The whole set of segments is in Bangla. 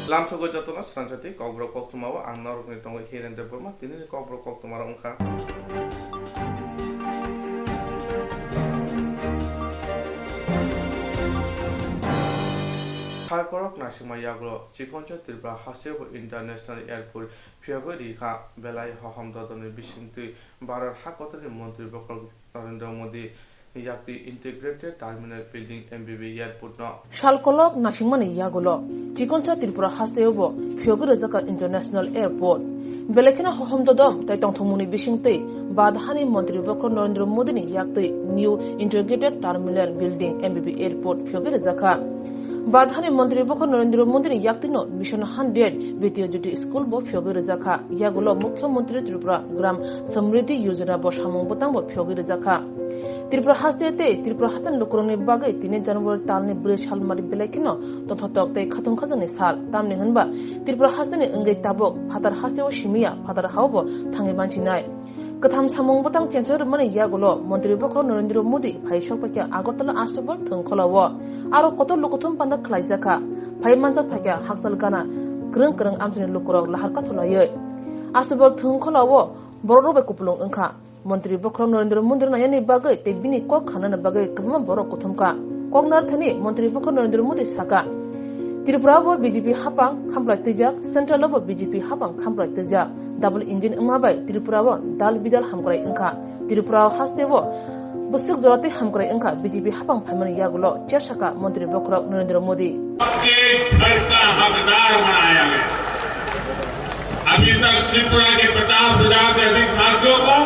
Lamso go jatona Swrangchati Kokborok Koktwma wa ang narok ni tongo hiren de burma tini Kokborok Koktwma ra ongkha Kokborok nasima yaglo Swrangchati Tripura Hasebo International Airport phiyago rikha belai haham dodoni bisingtui Bharat hakotani mantri Dr. Narendra Modi yakti integrated terminal building MBB airport no Shalkolok Nashimani Yagolo, Swrangchati Tripura Hasebo, Phiyago International Airport. Belekina Hohom Dodom, Taitong Tomuni Bishingte, Badhani Mantri Dr. Narendra Modi yakti new integrated terminal building MBB airport Phiyago Badhani Mantri Dr. Narendra Modi yaktino Mission 100 Video Duty School bo Phiyago Yagulo Mukhya Mantri Tripura Gram Samriddhi Yojana bo Samung Botang bo Phiyago Tripura Hasete, Tripura Hatan Lukuroni Bagay, Tine January Talni Bridge Halmari Belekino, Totok Tay Katum Kazani Sal, Tamni Hunba, Tripura Hasani Ungay Tabok, Patar Haseo Shimia, Patar Haubo, Tangimanchinai. Katam Samung Botang Chancellor Mani Yagulo, Montri Boko Narendra Modi, Paishopaka, Agotala Astobal, Tunkolawa, Aro Koto Lukutum Panda Klaizaka, Paimanza Paka, Haksal Gana, Grung Grung Amsin Lukuro, Laharkatula, Astobal Tunkolawa, Borobe Kupulung Unka. Montri Bokro Narendra Modi Nayani Bagay, take Bini Kok Hanan Bagay, Kaman Borok Kutumka, Kognar Thani, Montri Bokro Narendra Modi Saka. Tripura BJP Hapang, Kamplak Tijak, Central Level BJP Hapang, Kamplak Tijak, Double Engine Umabai, Tripura, Dal Bidal Hamkray Inka, Tripura Hastevo, Busuk Zorati Hamkray Inka, BJP Hapang Pamani Yagulo, Cheshaka, Montri Bokro Narendra Modi. अभी तक त्रिपुरा के 50,000 से अधिक साथियों को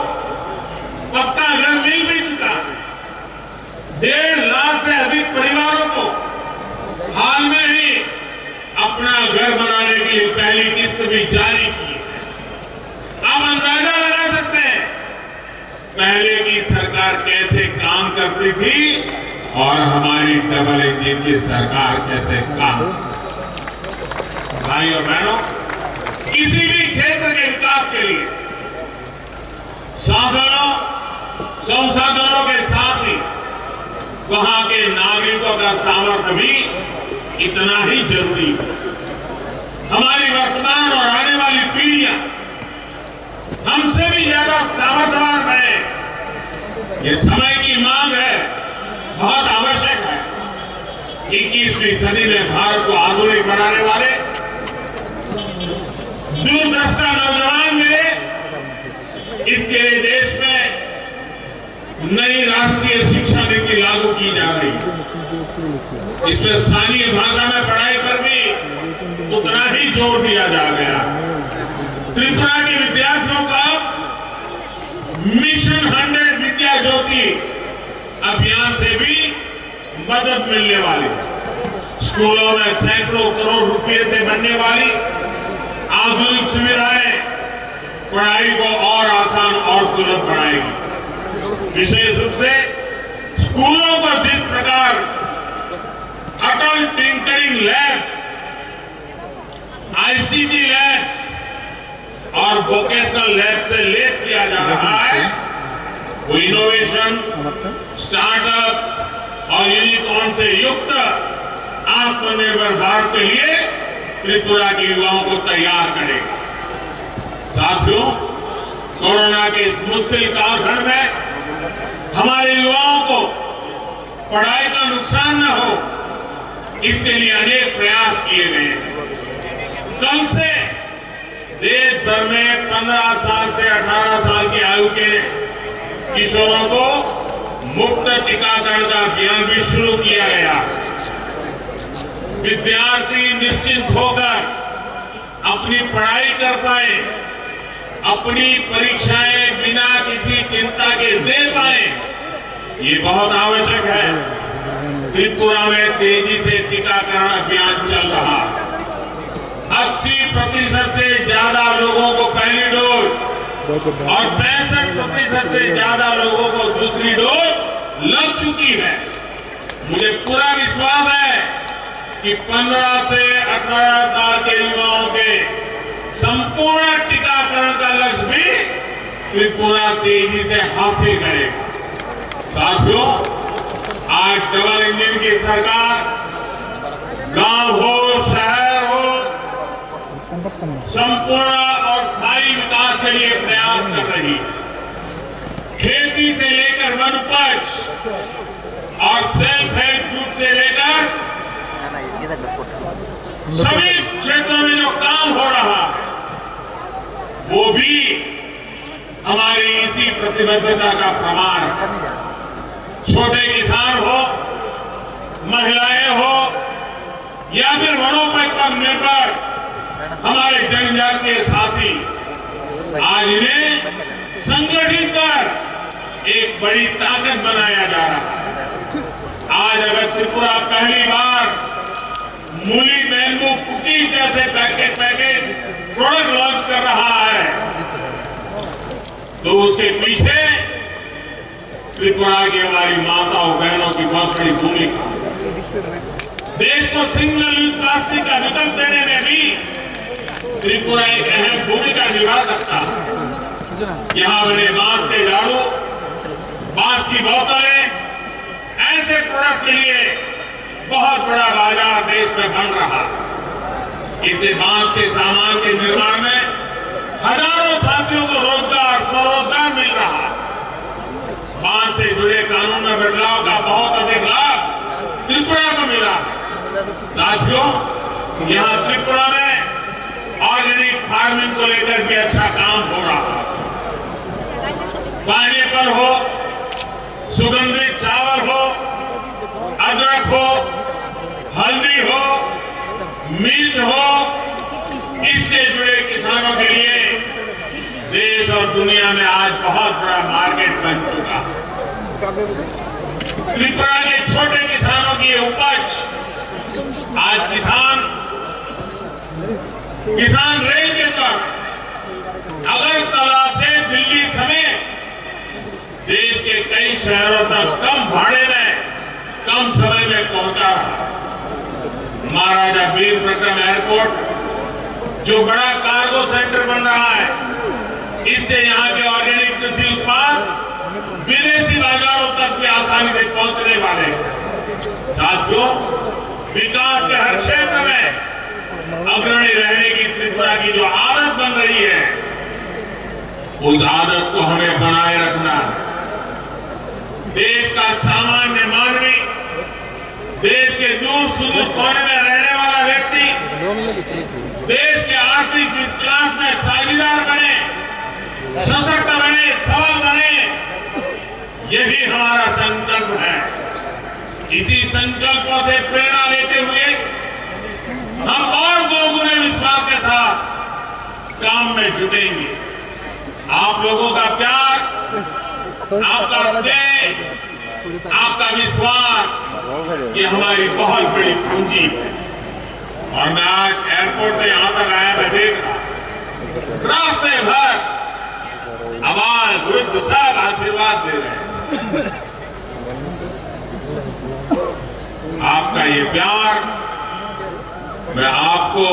पक्का घर मिल भी चुका है। 1.5 लाख से अधिक परिवारों को हाल में ही अपना घर बनाने के लिए पहली किस्त भी जारी की है। आप अंदाजा लगा सकते हैं पहले की सरकार कैसे काम करती थी और हमारी डबल इंजन की सरकार कैसे काम। भाई और बहनों, किसी भी क्षेत्र के विकास के लिए संसाधनों के साथ ही वहां के नागरिकों का सामर्थ्य भी इतना ही जरूरी है। हमारी वर्तमान और आने वाली पीढ़ियां हमसे भी ज्यादा सामर्थ्यवान बने, ये समय की मांग है, बहुत आवश्यक है। 21वीं सदी में भारत को आधुनिक बनाने वाले दूरदृष्टा नौजवान मिले, इसके लिए देश में नई राष्ट्रीय शिक्षा नीति लागू की जा रही है। इसमें स्थानीय भाषा में पढ़ाई पर भी उतना ही जोर दिया जा गया। त्रिपुरा के विद्यार्थियों का मिशन 100 विद्या ज्योति अभियान से भी मदद मिलने वाली। स्कूलों में सैकड़ों करोड़ रुपए से बनने वाली आधुनिक सुविधाएं पढ़ाई को और आसान और सुलभ बनाएगी। विशेष रूप से स्कूलों को जिस प्रकार अटल टिंकरिंग लैब, आईसीटी लैब और वोकेशनल लैब से लेस किया जा रहा है, वो इनोवेशन, स्टार्टअप और यूनिकॉर्न से युक्त आत्मनिर्भर भारत के लिए त्रिपुरा के युवाओं को तैयार करेगा। साथियों, कोरोना के इस मुश्किल कालखंड में हमारे युवाओं को पढ़ाई का नुकसान न हो, इसके लिए अनेक प्रयास किए गए हैं। कल से देश भर में 15 साल से 18 साल की आयु के किशोरों को मुफ्त टीकाकरण का अभियान भी शुरू किया गया। विद्यार्थी निश्चिंत होकर अपनी पढ़ाई कर पाए, अपनी परीक्षाएं बिना किसी चिंता के दे पाए, ये बहुत आवश्यक है। त्रिपुरा में तेजी से टीकाकरण अभियान चल रहा है। 80% से ज्यादा लोगों को पहली डोज और 65% से ज्यादा लोगों को दूसरी डोज लग चुकी है। मुझे पूरा विश्वास है कि 15 से 18 साल के युवाओं के संपूर्ण टीकाकरण का लक्ष्य भी त्रिपुरा तेजी से हासिल करेगा। साथियों, आज डबल इंजन की सरकार गांव हो, शहर हो, संपूर्ण और स्थायी विकास के लिए प्रयास कर रही है। खेती से लेकर वन उपज और सेल्फ हेल्प ग्रुप से लेकर सभी क्षेत्रों में जो काम हो रहा है वो भी हमारी इसी प्रतिबद्धता का प्रमाण है। छोटे किसान हो, महिलाएं हो या फिर वनोपज पर निर्भर हमारे जनजातीय साथी, आज इन्हें संगठित कर एक बड़ी ताकत बनाया जा रहा है। आज अगर त्रिपुरा पहली बार मूली बैम्बू कुकीज जैसे पैकेज प्रोडक्ट लॉन्च कर रहा है तो उसके पीछे त्रिपुरा की हमारी माताओं बहनों की बहुत बड़ी भूमिका। देश को सिंगल यूज प्लास्टिक का विकल्प देने में भी त्रिपुरा एक अहम भूमिका निभा सकता है। यहाँ बने बांस के झाड़ू, बांस की बोतलें, ऐसे प्रोडक्ट के लिए बहुत बड़ा बाजार देश में बन रहा है। इससे बांस के सामान के निर्माण में हजारों साथियों को रोजगार, स्वरोजगार मिल रहा है। बांस से जुड़े कानून में बदलाव का बहुत अधिक लाभ त्रिपुरा को मिला है। साथियों, यहाँ त्रिपुरा में ऑर्गेनिक फार्मिंग को लेकर भी अच्छा काम हो रहा है। पाइनएप्पल हो, सुगंधित चावल हो, अदरक हो, हल्दी हो, मिर्च हो, इससे जुड़े किसानों के लिए देश और दुनिया में आज बहुत बड़ा मार्केट बन चुका है। त्रिपुरा के छोटे किसानों की उपज आज किसान रेल के पर अगरतला से दिल्ली समेत देश के कई शहरों तक कम भाड़े में, कम समय में पहुंचा रहा। महाराजा वीर प्रताप एयरपोर्ट जो बड़ा कार्गो सेंटर बन रहा है, इससे यहाँ के ऑर्गेनिक कृषि उत्पाद विदेशी बाजारों तक भी आसानी से पहुंचने वाले हैं। साथियों, विकास के हर क्षेत्र में अग्रणी रहने की त्रिपुरा की जो आदत बन रही है, उस आदत को हमें बनाए रखना है। देश का सामान्य मानवी, देश के दूर सुदूर कोने में रहने वाला व्यक्ति देश के आर्थिक विकास में साझेदार बने, सशक्त बने, सबल बने, यही हमारा संकल्प है। इसी संकल्पों से प्रेरणा लेते हुए हम और दोगुने विश्वास के साथ काम में जुटेंगे। आप लोगों का प्यार, आपका स्नेह, आपका विश्वास, ये हमारी बहुत बड़ी पूंजी है। और मैं आज एयरपोर्ट से यहां तक आया, मैं देख रहा रास्ते भर आवाज वृद्ध सब आशीर्वाद दे रहे हैं। आपका ये प्यार मैं आपको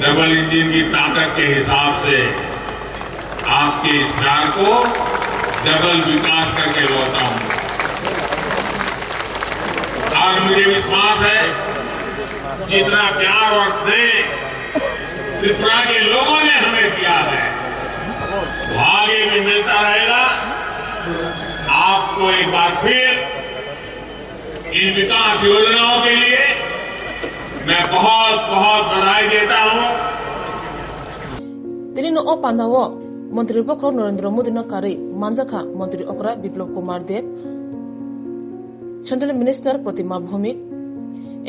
डबल इंजन की ताकत के हिसाब से आपके इस प्यार को डबल विकास करके लौटा हूं। और मुझे विश्वास है जितना प्यार और स्नेह त्रिपुरा के लोगों ने हमें दिया है वो आगे भी मिलता रहेगा। आपको एक बार फिर इन विकास योजनाओं के लिए मैं बहुत बहुत बधाई देता हूं। तिनी ओ पांडाव मंत्री पक्ष नरेंद्र मोदी न कार्य मांझाखा मंत्री अकरा विप्लव कुमार देव, सेंट्रल मिनिस्टर प्रतिमा भौमिक,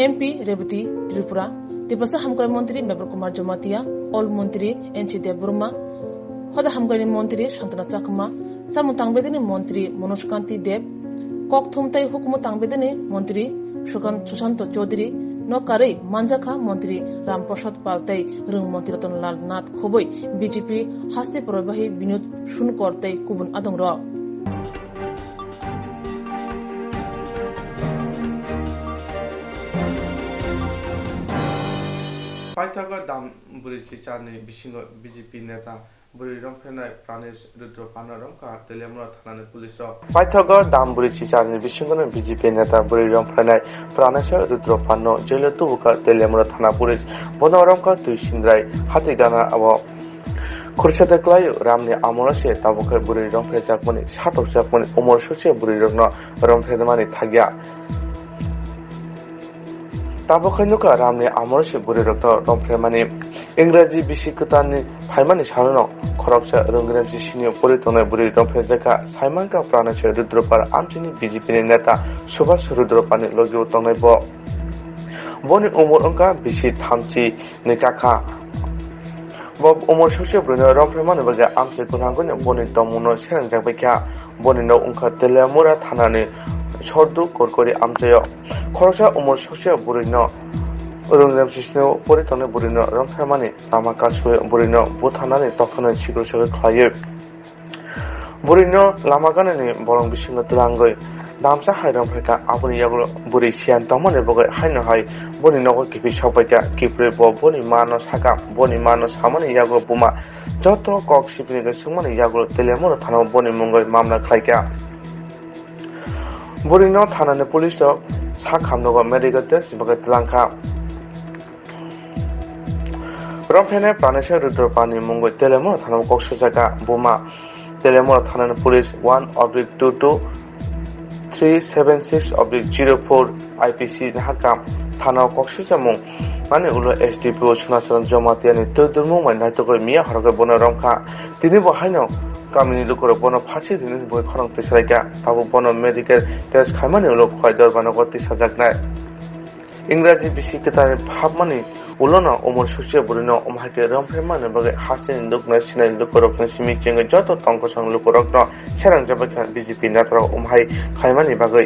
एमपी रेवती त्रिपुरा, तिब्बत हामकर मंत्री मेबर कुमार जमातिया, ऑल मंत्री एनसी देवबर्मा, हद हामकर मंत्री शांतना चाकमा, चामुतांगबेदनी मंत्री मनोज कांति देव, कोकथुम हुकुम तांगबेदनी मंत्री सुशांत चौधरी नकारै मांझाखा मंत्री रामप्रसाद पाल तै रंग मंत्री रतनलाल नाथ खोबै बीजेपी हास्ते प्रवाही विनोद सुनकर तै कुबुन आदंग र पाइथागा दाम बुरिची चारने बिसिंग बीजेपी नेता buri rong phenai pranesh rudra panarong ka telemura thanani police ro paithagar damburi chichani bisingone BJP neta buri rong phenai pranesh rudra panno jele tubuka telemura thana police bonorong ka tuisindrai hatigana abo Kurchata klai ramni amorase tabukar buri rong phe jakmani satok jakmani umor suche buri rongno rong phedmani thagya tabukhainuka ramni amorase buri rongno rong phemani इंराजी बिसिकतानि फाइमानि सारनो खरकसा रंगराजी सिनियो परितने बुरि रंफेजाका साइमानका प्राणसे रुद्रपार आमचिनि बीजेपीनि नेता सुभाष रुद्रपानि लगिउ तंनायबो बनि उमर अंका बिसि थामचि निकाखा बब उमर सुसे ब्रनो रंफेमानि बगे आमचे गुनांगनि बनि तमुनो सेरंजाबायखा बनि न अंका तेलेमुरा थानानि सरदु करकरि आमचेयो खरकसा Umar Suse बुरिनो Urunglam sisno poritone burino rongphamani tamaka sue burino buthanani tokhana sigro sigro khlayo burino lamaganani borong bisingo tulangoi damsa hairong pheka abuni yaglo buri sian tomone bogai haino hai boni nogo kipi sapaita kipre bo boni mano saka boni mano samani yaglo buma joto kok sipini ge sumani yaglo telemoro thana boni mungoi mamla khlaika burino thanani police to sakhamnogo medical test bogai tulangka Romphene Pranesha Rudropani Mungo Telemora Thana Koksaka Buma Telemora Thana Police 1/222376/04 IPC Hakam Thana Koksamung Mane Ulo SDPO Sunachon Jomatiani Tudurmu Manatoko Mia Haraga Bona Romka Tinibo Hino Kamini Lukoro Bono Pachi Boy Korong Tisaka Tabu Bono Medical Test Kamani Ulo Koidor Banagoti Sajakna इंराजी बिसिकतानि फाबमानि उलोना Umar सुचे बुरिनो उमहाके रंफेमानि बगे हासिन लुकना सिनाय लुकरकनि सिमिचिंग जतो तंकसं लुकरकनो सेरंजाबाखा बीजेपी नेता उमहाय खायमानि बगे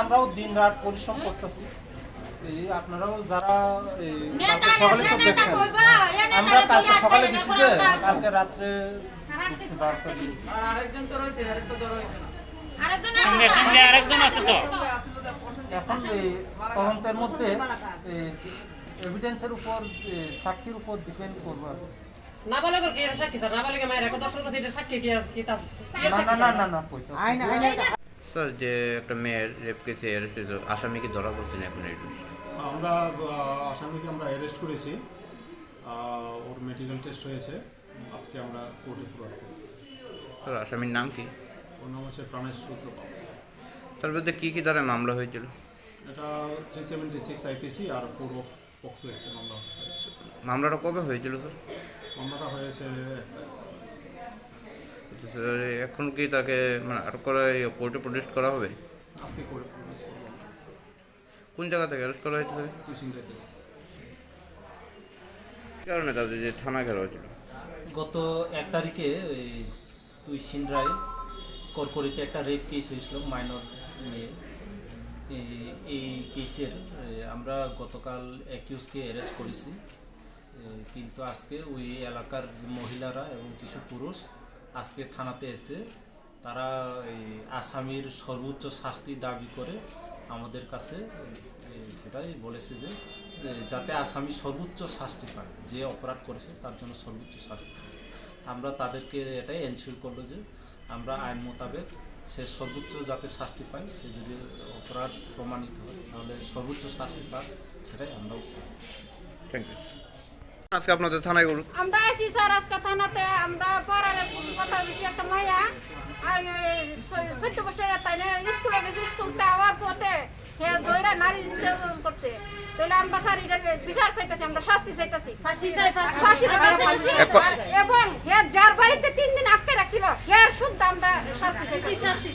আমরাও দিনরাত পরিশ্রম করতেছি আপনারাও যারা সকালে তো দেখছেন আমরা কালকে সকালে দিছি যে কালকে রাত্রে আরেকজন তো রয়েছে আরেকটা জ্বর হয়েছে সঙ্গে সঙ্গে আরেকজন আছে তো এখন এই তদন্তের মধ্যে এভিডেন্সের উপর সাক্ষীর উপর ডিপেন্ড করবো আর কি। নাবালকের কি এটা সাক্ষী স্যার নাবালকের মায়ের একটা দর্শন করছে এটা সাক্ষী কি তা না পয়সা স্যার যে একটা মেয়ের রেপ কেসে অ্যারেস্ট হয়েছে আসামি কি ধরা পড়ছে না এখন এই আমরা আসামিকে আমরা অ্যারেস্ট করেছি, ওর মেডিকেল টেস্ট হয়েছে, আজকে আমরা কোর্টে প্রদান করব। স্যার আসামির নাম কি? ওর নাম হচ্ছে প্রাণেশ সূত্রপাল। তার বিরুদ্ধে কী কী ধারায় মামলা হয়েছিল? এটা 376 আইপিসি আর 4 অফ পক্সো একটা মামলা হয়েছে। মামলাটা কবে হয়েছিল স্যার? মামলাটা হয়েছে স্যার এখন কি তাকে মানে আটক করা কোর্টে প্রডিউস করা হবে? আজকে কোর্টে প্রডিউস করব। কোন জায়গা থেকে অ্যারেস্ট করা হয়েছিল? তুই সিংড়াতে কী কারণে তাদের যে থানা ঘেরা হয়েছিল? গত 1 তারিখে তুই সিন্দ্রায় করকরিতে একটা রেপ কেস হয়েছিল মাইনর নিয়ে। এই কেসের আমরা গতকাল অ্যাকিউজকে অ্যারেস্ট করেছি, কিন্তু আজকে ওই এলাকার মহিলারা এবং কিছু পুরুষ আজকে থানাতে এসে তারা এই আসামির সর্বোচ্চ শাস্তি দাবি করে আমাদের কাছে সেটাই বলেছে যে যাতে আসামি সর্বোচ্চ শাস্তি পায়, যে অপরাধ করেছে তার জন্য সর্বোচ্চ শাস্তি পায়। আমরা তাদেরকে এটাই এনশিওর করলো যে আমরা আইন মোতাবেক সে সর্বোচ্চ যাতে শাস্তি পায়, সে যদি অপরাধ প্রমাণিত হয় তাহলে সর্বোচ্চ শাস্তি পায়, সেটাই আমরাও চাই। Thank you. আজকে আপনাদের থানায় করুন। আমরা আছি স্যার আজকে থানাতে। আমরা পড়ার কথা বেশি একটা মাইয়া আর 14 বছরের তাই না স্কুলে গেছে, স্কুলতে আওয়ার পথে হে জয়রা নারী নির্যাতন করছে। তাহলে আমরা স্যার এটার বিচার চাইতেছি, আমরা শাস্তি চাইতেছি, ফাঁসি এবং হে যার বাড়িতে 3 দিন আটকে রাখছিল হের শুদ্ধ আমরা শাস্তি চাইতেছি।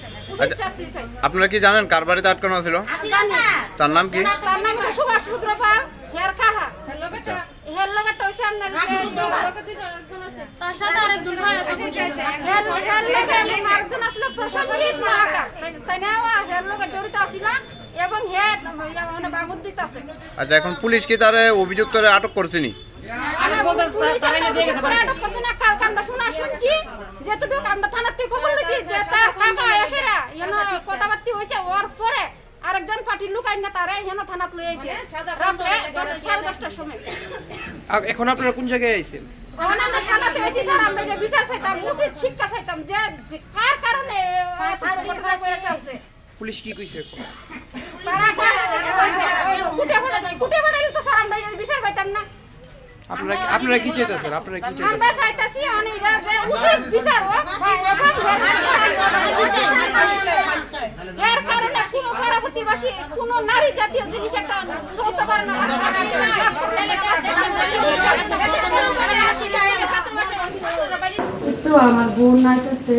আপনারা কি জানেন কার বাড়িতে আটকানো ছিল? তার নাম কি? তার নাম সুভাষ সূত্রপাল। হের কাহা হের লগা টইছে আপনার তার সাথে আরেকজন হের লগা আরেকজন আসলে প্রশাসনিক মালাকা তাই না, হের লগা জড়িত আছিল এবং হে মানে বাগুন দিতেছে। আচ্ছা এখন পুলিশ কি তার অভিযুক্ত আটক করছেনি? কালকে আমরা শুনছি যেটুকু আমরা থানার থেকে খবর লইছি যে তার কাকা এসেরা কথাবার্তা হয়েছে, ওর পরে আরেকজন পার্টির লোক আইনা তারা এখানে থানাত লই আইছে রাত্রে 10:30টার সময়। এখন আপনারা কোন জায়গায় আইছেন? এখন আমরা থানাতে আইছি স্যার, আমরা এটা বিচার চাইতাম, উচিত শিক্ষা চাইতাম যে কার কারণে পুলিশ কি কইছে? তারা কুটে ফাটাইলে তো স্যার আমরা এটা বিচার পাইতাম না। আপনারা কি চাইতেছেন? আপনারা কি চাইতেছেন? আমরা চাইতাছি অনেকটা যে উচিত বিচার হোক এর কারণে কোনো পরবর্তীবাসী কোনো নারী জাতীয় জিনিস একটা চলতে পারে না। তো আমার বোন নাইতেছে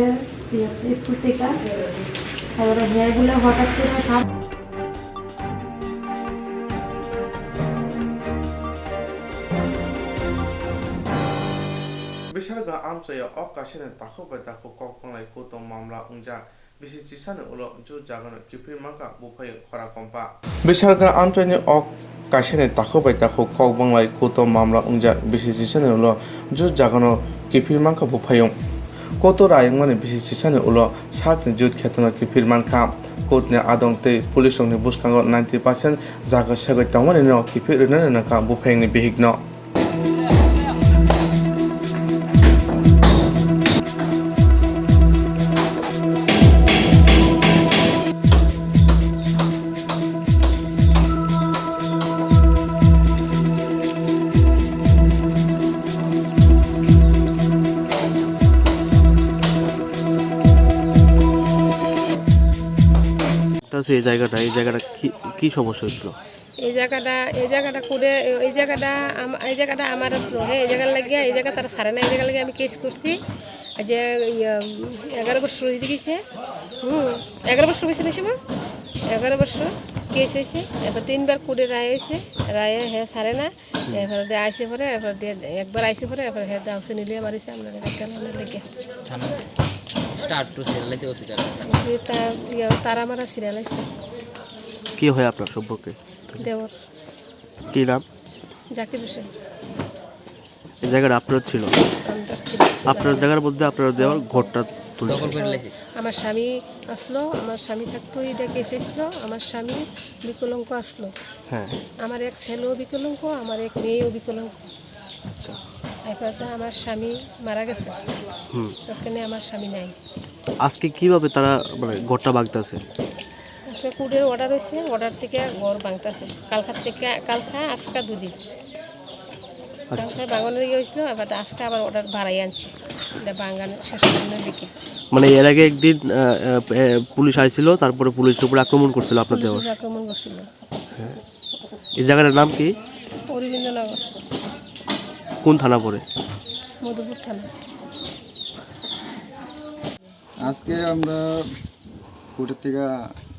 স্কুল থেকে, তারপরে হেয়ারগুলো হঠাৎ করে Bisharga amsaya okashene takoba tako kokponglai kutom mamla ungja bisi chisane ulo ju jagano kipir maka buphai khora kompa. Bisharga amsaya okashene takoba tako kokponglai kutom mamla ungja bisi chisane ulo ju jagano kipir maka buphayong. Koto rayongmani bisi chisane ulo sakni jut khetona kipir manka kotne adongte pulisongni buskango 90% jaga sagai tangmani no kipir rene naka buphayngni bihigno. এই জায়গাটা কি সমস্যা হইছিল? এই জায়গাটা করে এই জায়গাটা আমার আসলো এই জায়গার লাগিয়ে এই জায়গা তারা সারে না, এই জায়গা লাগিয়ে আমি কেস করছি যে 11 বছর হয়ে গেছে। 11 বছর হয়েছে না সময় 11 বছর কেস হয়েছে। এবার 3বার কোর্টে রায় হয়েছে, রায়ে হ্যাঁ সারে না, এবার দিয়ে আইসে পরে এবার দিয়ে একবার আইসে পরে এবার হ্যাঁ দাউসে নিলিয়ে মারিছে আমরা কেন লেগে তারা মারা সিরিয়াল আছে। কি হয় আপনার সম্পর্কে? দেওর। কি নাম? জাকির হোসেন। এই জায়গাটা আপনার ছিল? আপনার জায়গার মধ্যে আপনার দেওয়ার ঘরটা তুলছে? আমার স্বামী আসলো, আমার স্বামী থাকতো, এটা কেস এসলো, আমার স্বামী বিকলঙ্ক আসলো, হ্যাঁ, আমার এক ছেলেও বিকলঙ্ক, আমার এক মেয়েও বিকলঙ্ক। আচ্ছা। এরপর তো আমার স্বামী মারা গেছে, ওখানে আমার স্বামী নাই। আজকে কিভাবে তারা মানে ঘরটা ভাঙতেছে? আজকে কোর্টের অর্ডার হয়েছে, অর্ডার থেকে ঘর ভাঙতেছে, কালকা আজকা দুদিন, কালকা বাগানের দিকে হয়েছিল, এবার আজকে আবার অর্ডার বাড়াই আনছে, এটা বাগান শেষের দিকে। মানে এর আগে একদিন পুলিশ আইছিল, তারপরে পুলিশের উপর আক্রমণ করছিল আপনাদের? আক্রমণ করছিল। হ্যাঁ, এই জায়গাটার নাম কি? অরবিন্দনগর। কোন থানা পড়ে? মধুপুর থানা। আজকে আমরা কোর্টের থেকে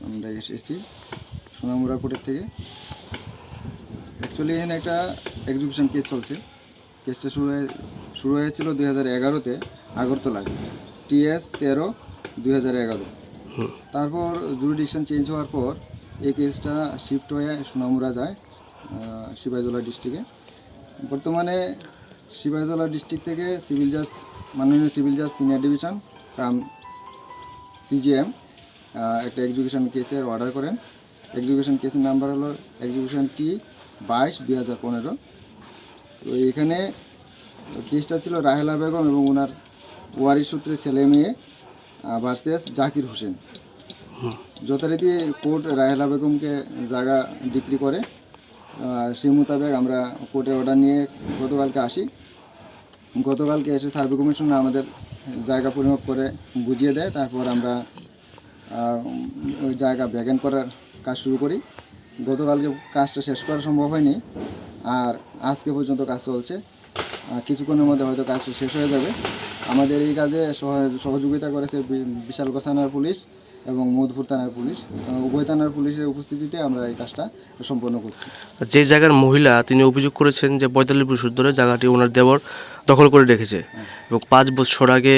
আমরা এসেছি, সোনামুড়া কোর্টের থেকে। অ্যাকচুয়ালি এখানে একটা এক্সিকিউশন কেস চলছে। কেসটা শুরু হয়েছিল 2011-তে আগরতলায়, TS 13/2011। তারপর জুরিডিকশন চেঞ্জ হওয়ার পর এই কেসটা শিফট হয়ে সোনামুড়া যায়, সিপাহীজলা ডিস্ট্রিক্টে। বর্তমানে সিপাহীজলা ডিস্ট্রিক্ট থেকে সিভিল জাজ, মাননীয় সিভিল জাজ সিনিয়র ডিভিশন কাম CJM একটা এক্সিকিউশন কেসের অর্ডার করেন। এক্সিকিউশন কেসের নাম্বার হলো এক্সিকিউশন T-22/2015। তো এখানে কেসটা ছিল রাহেলা বেগম এবং ওনার ওয়ারিশ সূত্রে ছেলে মেয়ে ভার্সেস জাকির হোসেন। যথারীতি কোর্ট রাহেলা বেগমকে জায়গা ডিক্রি করে, সেই মোতাবেক আমরা কোর্টের অর্ডার নিয়ে গতকালকে আসি। গতকালকে এসে সার্ভে কমিশনার আমাদের জায়গা পরিমাপ করে বুঝিয়ে দেয়, তারপর আমরা ওই জায়গা ভ্যাকেন্ট করার কাজ শুরু করি। গতকালকে কাজটা শেষ করা সম্ভব হয়নি, আর আজকে পর্যন্ত কাজ চলছে। কিছুক্ষণের মধ্যে হয়তো কাজটা শেষ হয়ে যাবে। আমাদের এই কাজে সহযোগিতা করেছে বিশালগড় থানার পুলিশ এবং মধুপুর থানার পুলিশ। উভয় থানার পুলিশের উপস্থিতিতে আমরা এই কাজটা সম্পন্ন করছি। যে জায়গার মহিলা তিনি অভিযোগ করেছেন যে 45 বছর ধরে জায়গাটি ওনার দেবর দখল করে রেখেছে এবং 5 বছর আগে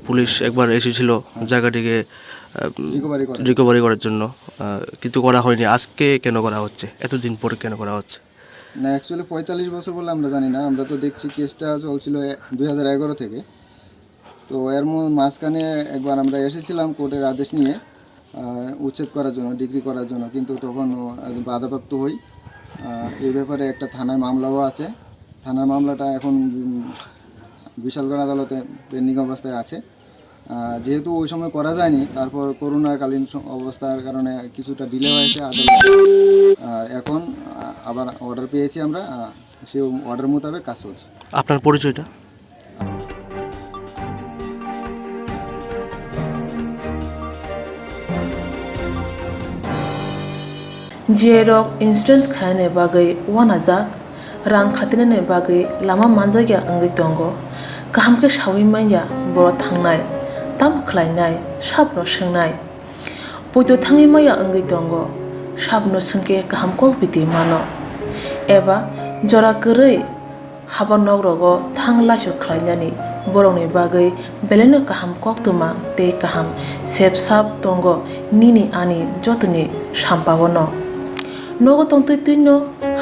পুলিশ একবার এসেছিল জায়গাটিকে রিকভারি করার জন্য, কিন্তু করা হয়নি। আজকে কেন করা হচ্ছে? এতদিন পরে কেন করা হচ্ছে? না, অ্যাকচুয়ালি 45 বছর বলে আমরা জানি না। আমরা তো দেখছি কেসটা চলছিল 2011 থেকে। তো এর মাঝখানে একবার আমরা এসেছিলাম কোর্টের আদেশ নিয়ে উচ্ছেদ করার জন্য, ডিগ্রি করার জন্য, কিন্তু তখন বাধাপ্রাপ্ত হই। এই ব্যাপারে একটা থানায় মামলাও আছে। থানার মামলাটা এখন বিশালগড় আদালতে পেন্ডিং অবস্থায় আছে। যেহেতু ওই সময় করা যায়নি, তারপর করোনাকালীন অবস্থার কারণে কিছুটা ডিলে হয়েছে আদালতে। এখন আবার অর্ডার পেয়েছি আমরা, সেই অর্ডার মোতাবেক কাজ চলছে। আপনার পরিচয়টা? Jerok insurance khane bagai wanajak rang khatinane bagai lama manjagya angai tongo kaham ke shawi manya boro thangnai tam khlainai sabno swngnai poito thangi maya angai tongo sabno sungke kaham ko biti mano eba jora korei haba nogrogo thanglasho khlainani borongni bagai beleno kaham koktwma tei kaham sepsap tongo nini ani jotoni sampabono nogo tongtoi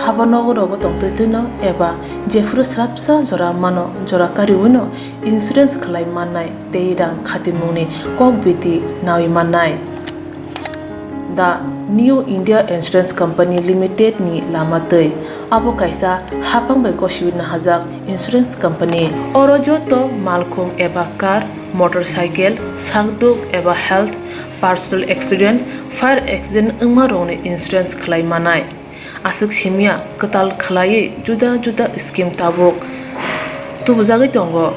haba nogo tongtoi eba jefru srapsa jora mano jora kariwino insurance khlai mannai tei rang khatimuni kokbiti nawi mannai. The New India Insurance Company Limited ni lamatei abo kaisa hapang bai kosibina hajak insurance company oro joto malkhung eba car motorcycle sakduk eba health personal accident fire accident ungmaroni insurance khlai manai asuk simia katal khlai juda scheme tabok tubujagoi tongo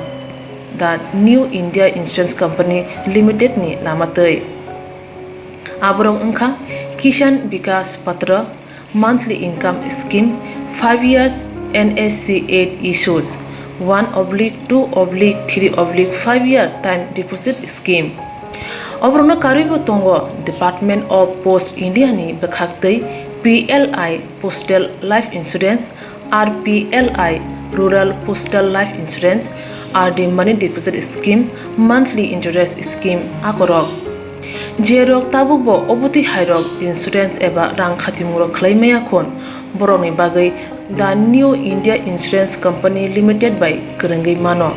the New India Insurance Company Limited ni lamatei aborong ungkha Kisan Vikas Patra monthly income scheme 5 years NSC 8 issues 1/2/3/5 year time deposit scheme obrona karibo tongo Department of Post India ni bekhaktei PLI Postal Life Insurance RPLI Rural Postal Life Insurance RD Money Deposit Scheme monthly interest scheme akorok jerok tabubo oboti hairok insurance eba rang khatimurok khlaimaya khon boroni bagai the New India Insurance Company Limited by Kurungi mano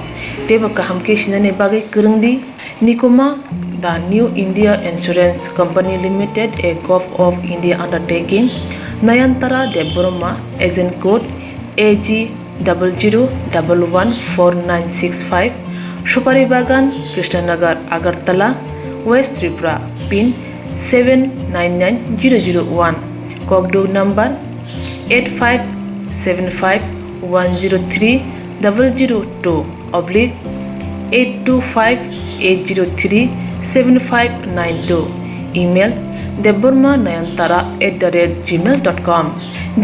tebo kaham ke sinane bagai kurungdi Nikoma, the New India Insurance Company Limited, a Gulf of India undertaking, Nayantara Deborma, agent code AG 00114965, Shupari Bagan, Krishnanagar, Agartala, West Tripura, PIN 799001, Kokborok number 85751002/825-803-7592. Email debormanayantara@gmail.com.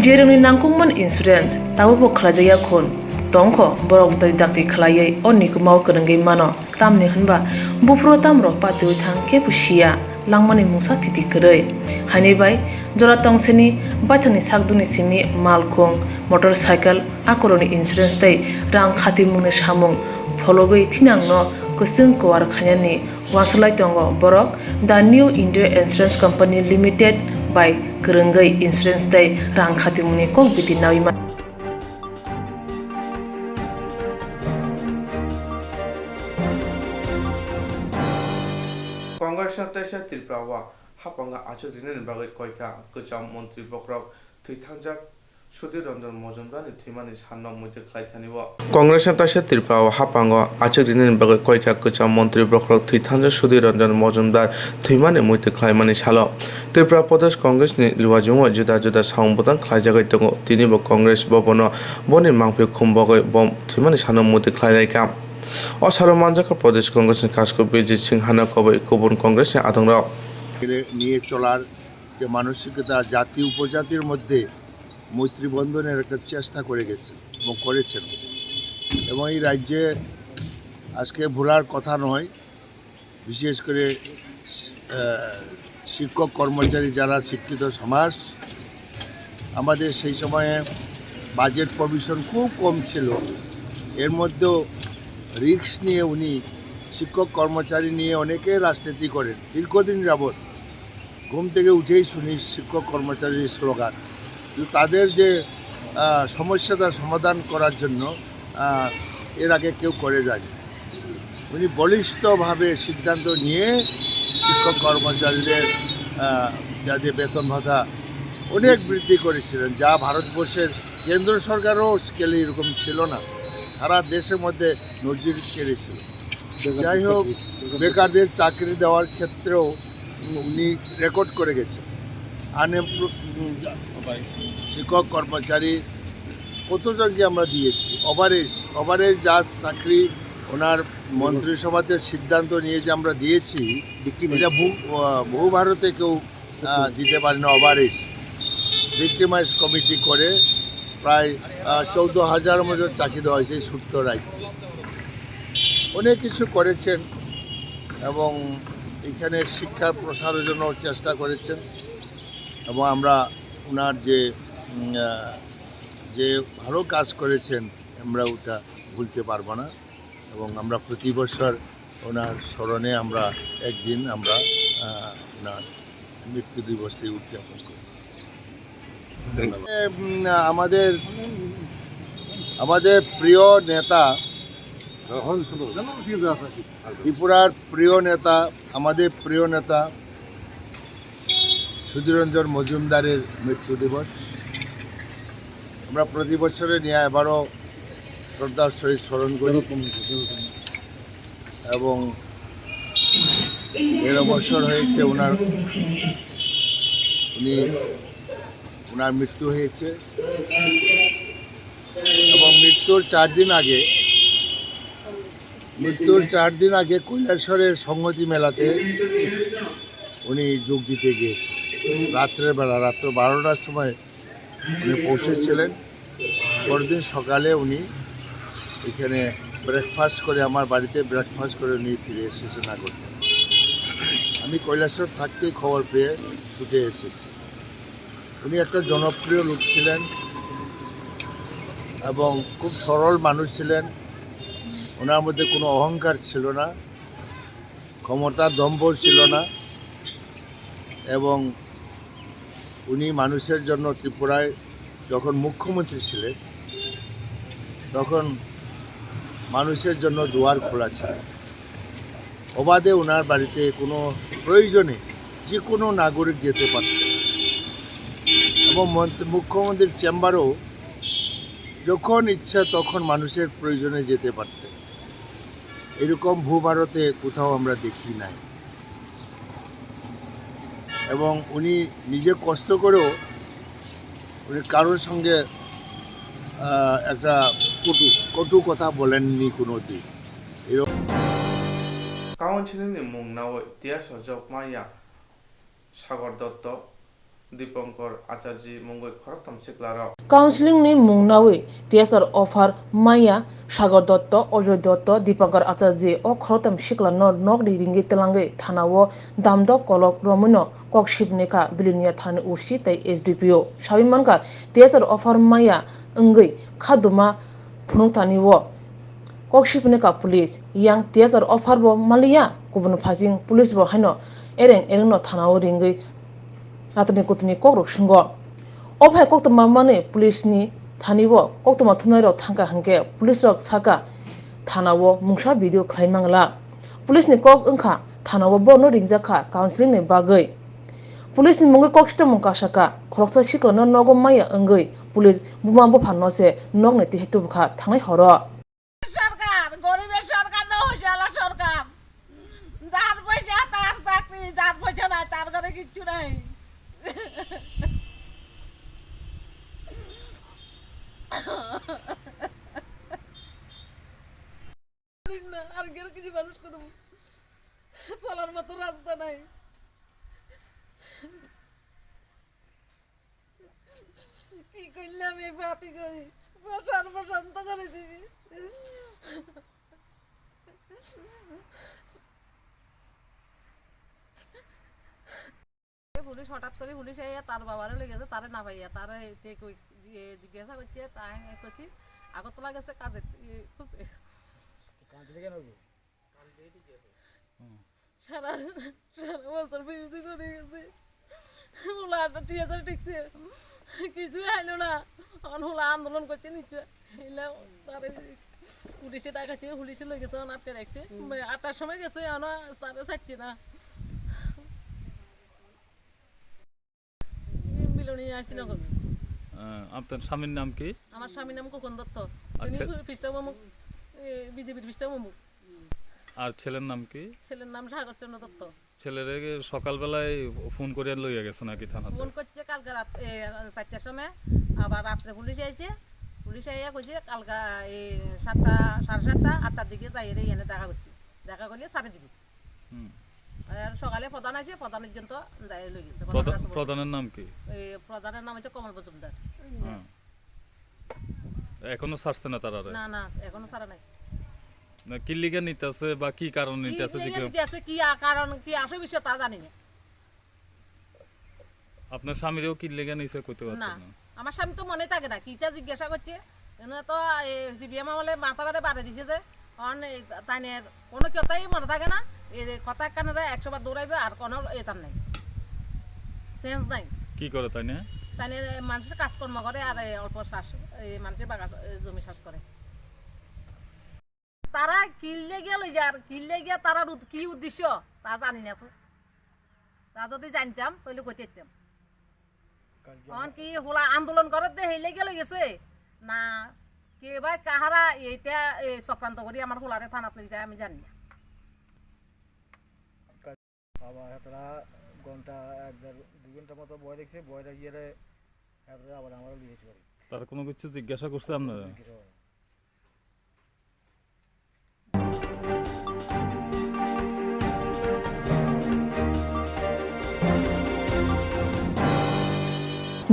Jeremy Nangkungman Insurance, Tabu Klajaya Kun, Tongko, Borok Didakti Klaye, or Nikumau Kurangi Mano, Tamni Hanba, Bufro Tamro, Patu Tang Kepushia, Langmani Musa Titi Kure, Hanibai, Joratong Seni, Batani Sagduni Simi, Malkong, Motorcycle, Akoroni Insurance Day, Rang Khatimun Shamung, Pologoi Tinangno, Kusung Koar Kanyani, Wansalai Tongo, Borok, the New India Insurance Company Limited by Kurungai Insurance Day, Rang Khatimuni Kong Biti Nawima. Congress Natasha Tilprawa, Hapanga Achudin Bagay Koika, Kucham Montri Bokrok, Titanjak, Sudiranjan Mozumban, Timanis Hanna Muti Klaitaniwa. Congress Natasha Tilprawa, Hapanga Achudin Bagay Koika, Kucham Montri Bokrok, Titanja Sudiranjan Mozumdar, Timani Muti Klaimanis Halo. Tripura Pradesh Congress ni Luajumo Juda Juda Sambutan Klajagai Tinibo Congress Bobono, Boni Mangpi Kumboy Bomb, Timanis Hanna Muti Klaika. অসার মানজাকা প্রদেশ কংগ্রেসের কাজকর্মী সিংহানা কবে কোবন কংগ্রেসে আতঙ্করাও নিয়ে চলার যে মানসিকতা জাতি উপজাতির মধ্যে মৈত্রী বন্ধনের একটা চেষ্টা করে গেছে এবং করেছেন এবং এই রাজ্যে আজকে ভোলার কথা নয় বিশেষ করে শিক্ষক কর্মচারী যারা শিক্ষিত সমাজ আমাদের সেই সময়ে বাজেট প্রভিশন খুব কম ছিল এর মধ্যেও রিস্ক নিয়ে উনি শিক্ষক কর্মচারী নিয়ে অনেকে রাজনীতি করেন দীর্ঘদিন যাবৎ ঘুম থেকে উঠেই শুনি শিক্ষক কর্মচারীর স্লোগান কিন্তু তাদের যে সমস্যাটা সমাধান করার জন্য এর আগে কেউ করে যায়নি উনি বলিষ্ঠভাবে সিদ্ধান্ত নিয়ে শিক্ষক কর্মচারীদের যাদের বেতন ভাতা অনেক বৃদ্ধি করেছিলেন যা ভারতবর্ষের কেন্দ্র সরকারও স্কেলে এরকম ছিল না সারা দেশের মধ্যে নজির কেড়েছিল যাই হোক বেকারদের চাকরি দেওয়ার ক্ষেত্রেও উনি রেকর্ড করে গেছেন শিক্ষক কর্মচারী কতজনকে আমরা দিয়েছি ওভারেজ যা চাকরি ওনার মন্ত্রিসভাতে সিদ্ধান্ত নিয়ে যে আমরা দিয়েছি এটা বহু ভারতে কেউ দিতে পারে না ওভারেজ ভিক্টিমাইজ কমিটি করে প্রায় 14,000 মতো চাকরি দেওয়া হয়েছে এই ছোট্ট রাজ্যে অনেক কিছু করেছেন এবং এখানে শিক্ষার প্রসারের জন্য চেষ্টা করেছেন এবং আমরা ওনার যে ভালো কাজ করেছেন আমরা ওটা ভুলতে পারবো না এবং আমরা প্রতি বছর ওনার স্মরণে আমরা একদিন আমরা ওনার মৃত্যু দিবসটি উদযাপন করি আমাদের প্রিয় নেতা ত্রিপুরার প্রিয় নেতা আমাদের প্রিয় নেতা সুধীরঞ্জন মজুমদারের মৃত্যু দিবস আমরা প্রতি বছরে নিয়ে এবারও শ্রদ্ধার সহিত স্মরণ করি এবং 13 বছর হয়েছে ওনার মৃত্যু হয়েছে এবং মৃত্যুর 4 দিন আগে কৈলাসহরের সংহতি মেলাতে উনি যোগ দিতে গিয়েছেন রাত্র 12টার সময় উনি পৌঁছেছিলেন পরদিন সকালে উনি এখানে ব্রেকফাস্ট করে আমার বাড়িতে ব্রেকফাস্ট করে উনি ফিরে এসেছেন আগরতলা আমি কৈলাসহর থাকতেই খবর পেয়ে ছুটে এসেছি উনি একটা জনপ্রিয় লোক ছিলেন এবং খুব সরল মানুষ ছিলেন ওনার মধ্যে কোনো অহংকার ছিল না ক্ষমতার দম্ভ ছিল না এবং উনি মানুষের জন্য ত্রিপুরায় যখন মুখ্যমন্ত্রী ছিলেন তখন মানুষের জন্য দুয়ার খোলা ছিল অবাধে ওনার বাড়িতে কোনো প্রয়োজনে যে কোনো নাগরিক যেতে পারতেন এবং মুখ্যমন্ত্রীর চেম্বারও যখন ইচ্ছা তখন মানুষের প্রয়োজনে যেতে পারতেন। এরকম ভূভারতে কোথাও আমরা দেখি নাই এবং উনি নিজে কষ্ট করেও উনি কারোর সঙ্গে একটা কটু কথা বলেননি কোনো দিন। কাউন্সিলनि मुं नावै टिया सजक माया सागर दत्त दीपंकर आचार्य मुंगै खरकथम सिक्लाराव काउन्सिलिंनि मुं नावै टिएसआर अफार माया सागर दत्त अजय दत्त दीपंकर आचार्य ओ खरकथम सिक्ला नगरि रिंगि तेलांगै थानावो दामदक कलक रमनो ककशिबनेका बिलिनिया थानानि उसी तै एसडीपीओ साबिमानका टिएसआर अफार माया अंगै खादुमा फुनुंथानिवो ककशिबनेका पुलिस yang टिएसआर अफार बो मालिया गुबुन फाजिं पुलिस बो हायनो एरें नो थानावो रिंगै रातनि कुतनि ककरक सुंगो अफाय कोक्तमा माने पुलिसनि थानिवो कोक्तमा थुनायराव थांका हांके पुलिसरक साका थानावो मुंसा भिडिअ खालामनांला पुलिसनि कक ओंखा थानावो बनो रिंजाखा काउन्सिलिंनि बागै पुलिसनि मुंगै ककसितम कासाका खरकसा सिक्लानो नगो माया अंगै पुलिस बुमा बफाननोसे नगनै तिहेतुबखा थांनाय हरो সরকার গরিবের সরকার না হোশালা সরকার যার পয়সা তার চাকরি যার পয়সা নাই তার ঘরে কিচ্ছু নাই আর গেলে কিছু মানুষ করবো চলার মতো রাস্তা নাই কি করলাম এই পার্টি করি সর্বশান্ত করে দিবি পুলিশ হঠাৎ করে পুলিশ আইয়া তার বাবারে লেগে গেছে তারে না পাইয়া তারে জিজ্ঞাসা করছে তাই কইছি আগরতলা গেছে কাজে সারা বছর বিরতি করে গেছে হুলাটা টিয়াচার ঠিকছে কিছুই আইলো না হুলা আন্দোলন করছে নিশ্চয় তারে পুলিশে ডাকাচ্ছে পুলিশে লই গেছে আটকে রাখছে 8টার সময় গেছে তারে ছাড়ছে না বিলনি আসছি না করবে আপনার স্বামীর নাম কি? আমার স্বামীর নাম কোকন দত্ত তিনি পৃষ্ঠা প্রমুখ বিজেপির পৃষ্ঠা প্রমুখ আর ছেলের নাম কি? ছেলের নাম সাগরচন্দ্র দত্ত ছেলেরে সকালবেলায় ফোন করে লইয়া গেছে নাকি থানাতে? ফোন করছে কালকে রাত 4টার সময় আবার রাত্রে পুলিশ আইছে পুলিশ আইয়া কইছে কালকে এই 7টা 7:30 8টার দিকে যাই রে এনে দেখা করলে সাড়ে দিবি আর সকালে প্রধান আছে প্রধানের জন্য যাই লই গেছে প্রধানের নাম কি? এই প্রধানের নাম হচ্ছে কমল মজুমদার এখনো ছাড়ছে না তারা? না এখনো ছাড়া নাই না কি লিগে নিতেছে বা কি কারণ নিতেছে কি কারণ কি আসল বিষয় তা জানি না আপনার স্বামীরও কি লিগে নিছে কইতে পারছেন না? আমার স্বামী তো মনে থাকে না কিটা জিজ্ঞাসা করছে এনে তো জিবিএম আমলে মাথাবারে বাড়ে দিছে যে অন তাইনের কোনো কথাই মনে থাকে না এই কথা কানে 100 বার দৌড়াইবে আর কোনো এতাম নাই সেন্স নাই কি করে তাইনে মানুষের কাজকর্ম করে আর অল্প শ্বাস মানুষের বাগা জমি শ্বাস করে তারা কিনলে গেল আর কিনলে গিয়া তারা কি উদ্দেশ্য তা জানি না তো তা যদি জানতাম তাহলে কইতে দিতাম কি হোলা আন্দোলন করে হেলে গেলে গেছে না কে ভাই কাহারা এইটা চক্রান্ত করি আমার হোলারে থানাত লই যায় আমি জানি না আবার তারা ঘন্টা 1-2 ঘন্টা মতো বয় দেখছে বয় দেখিয়ে আবার আমার লিয়েছে বাড়ি তার কোনো কিছু জিজ্ঞাসা করছে আপনারা?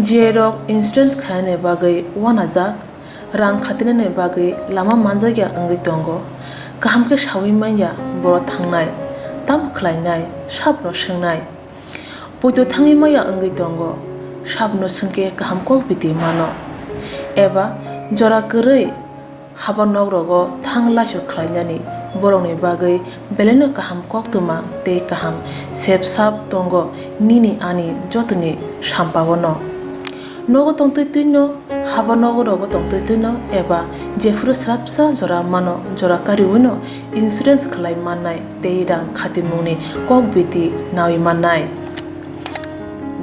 जेरक इन्सुरेन्स खाने बागै वानाजाक रां खातिने बागै लामा मानजागिया अंगै दंगो गाहामके सावै माइया बर' थांनाय ताम खलायनाय साबनो सोंनाय बयदो थाङै माइया अंगै दंगो साबनो सोंके गाहामको बिदि मानो एबा जरा गोरै हाबा नगरगो थां लासु खलायनानै बर'नि बागै बेलेनो गाहाम कक्तमा ते गाहाम सेब साब दंगो निनि आनि जतनि साम्पावनो nogo tongtui tuino haba nogo rogo tongtui tuino eba jefuru srapsa jora mano jora kariwino insurance khlai manai teirang khatimuni kokbiti nawi manai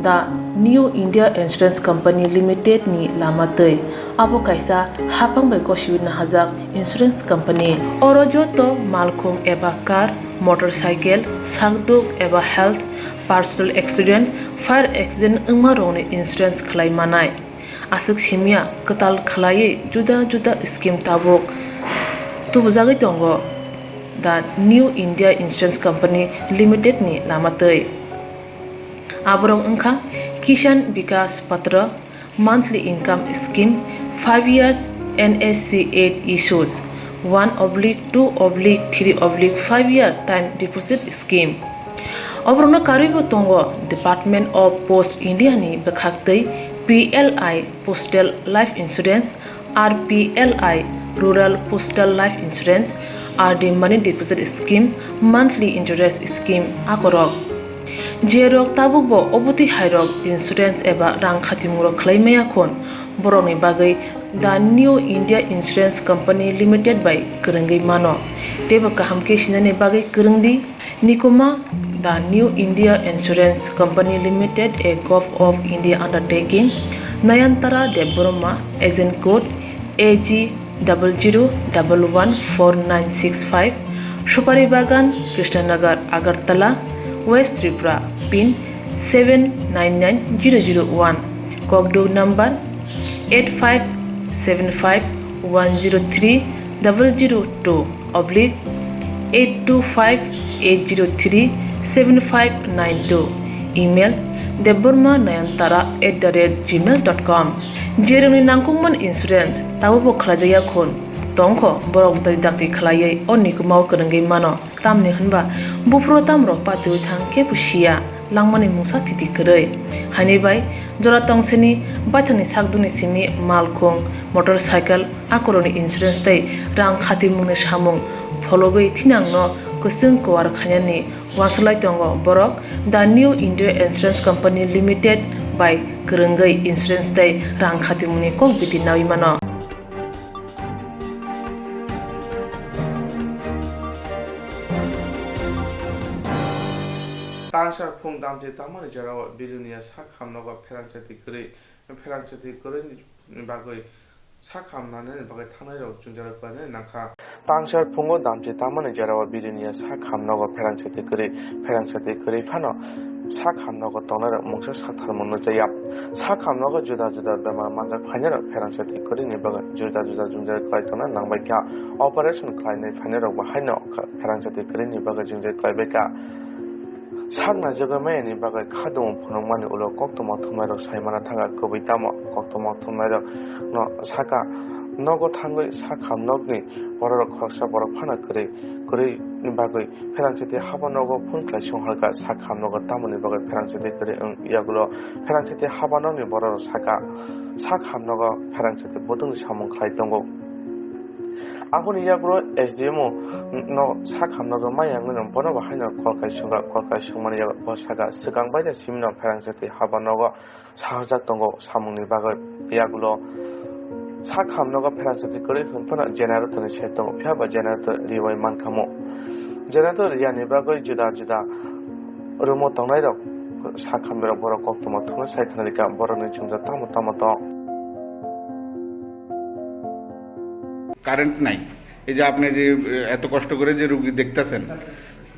The New India Insurance Company Limited ni lamatei abo kaisa hapang bai koshiwina hajak insurance company oro joto malkhung eba car motorcycle sakduk eba health personal accident fire accident ungma rongni insurance khlai manai asuk simia katal khlai juda juda scheme tabok tubujagi tongo The New India Insurance Company Limited ni lamatei Abrong Unka Kishan Vikas Patra Monthly Income Scheme 5 years NSC 8 issues 1/2/3/5 year time deposit scheme Obrona Karibo Tongo Department of Post India ni Bekhaktei PLI Postal Life Insurance RPLI Rural Postal Life Insurance RD Money Deposit Scheme Monthly Interest Scheme Akorok Jerok tabubo obuti hairok insurance eba rang khatimuro khlaimaya khon boroni bagai The New India Insurance Company Limited by Kurungi Mano teba kaham ke sinane bagai kurungdi nikoma The New India Insurance Company Limited a Gulf of India undertaking Nayantara Deboroma agent code AG 00114965 Shupari Bagan Krishnanagar Agartala West Tripura pin 799001 Kokborok number 857510282580375592 email debormanayantara@gmail.com jeroni nangkungman insurance tabubo khlajaya khon tongkho borok dai dakti khlaiye onikumau kurungai mano tamni hanba bufro tamro patu thangke pusia langmani mungsa titi kurei hani bai jora tongseni baithani sakduni simi malkhung motorcycle akoroni insurance tai rang khatimuni samung phologoi thinangno kusung kwar khanyani waslai tongo borok The New India Insurance Company Limited by kurungai insurance tai rang khatimuni kokbiti nawi mano Tangsar phung damje tamani jarawa bilunia sakham noga Swrangchati kore ni bagoi sakham nane bagai thanai rok jungjara kane nakha Tangsar phungo damje tamani jarawa bilunia sakham noga Swrangchati kore phano sakham noga tonara mungsa sathar monno jaya sakham noga juda juda bemar manda phanera Swrangchati kore ni bagai juda juda jungjara kai tona nangbai kya operation khai nei phanera bahaino Swrangchati kore ni bagai jungjara kai beka Sagna jogamay ni bagay khadong phunongmani ulo Koktwma thumnairok saimana thanga kobitamo Koktwma thumnairok no saka nogo thangoi sakham nogni borok khorsa borok phana kore ni bagay Swrangchati haba nogo phun khlai songhalka sakham nogo tamoni bagay Swrangchati kore yagulo Swrangchati haba nogni borok saka sakham nogo Swrangchati bodungni samung khlai tongo Aboni yagulo SDMO no sakham nogo mayangno bono bahaino kolkai sungmani yago bosaka sikang baida simno Swrangchati haba nogo sahajak tongo samungni bagay yagulo sakham nogo Swrangchati kore khunpana generator ni setongo phiaba generator riwai mankamo generator yani bagay juda juda rumo tongnai rok sakham rok borok Koktwma thungna saithanalika borokni chungja tamo to current নাই এই যে আপনি যে এত কষ্ট করে যে রোগী দেখতেছেন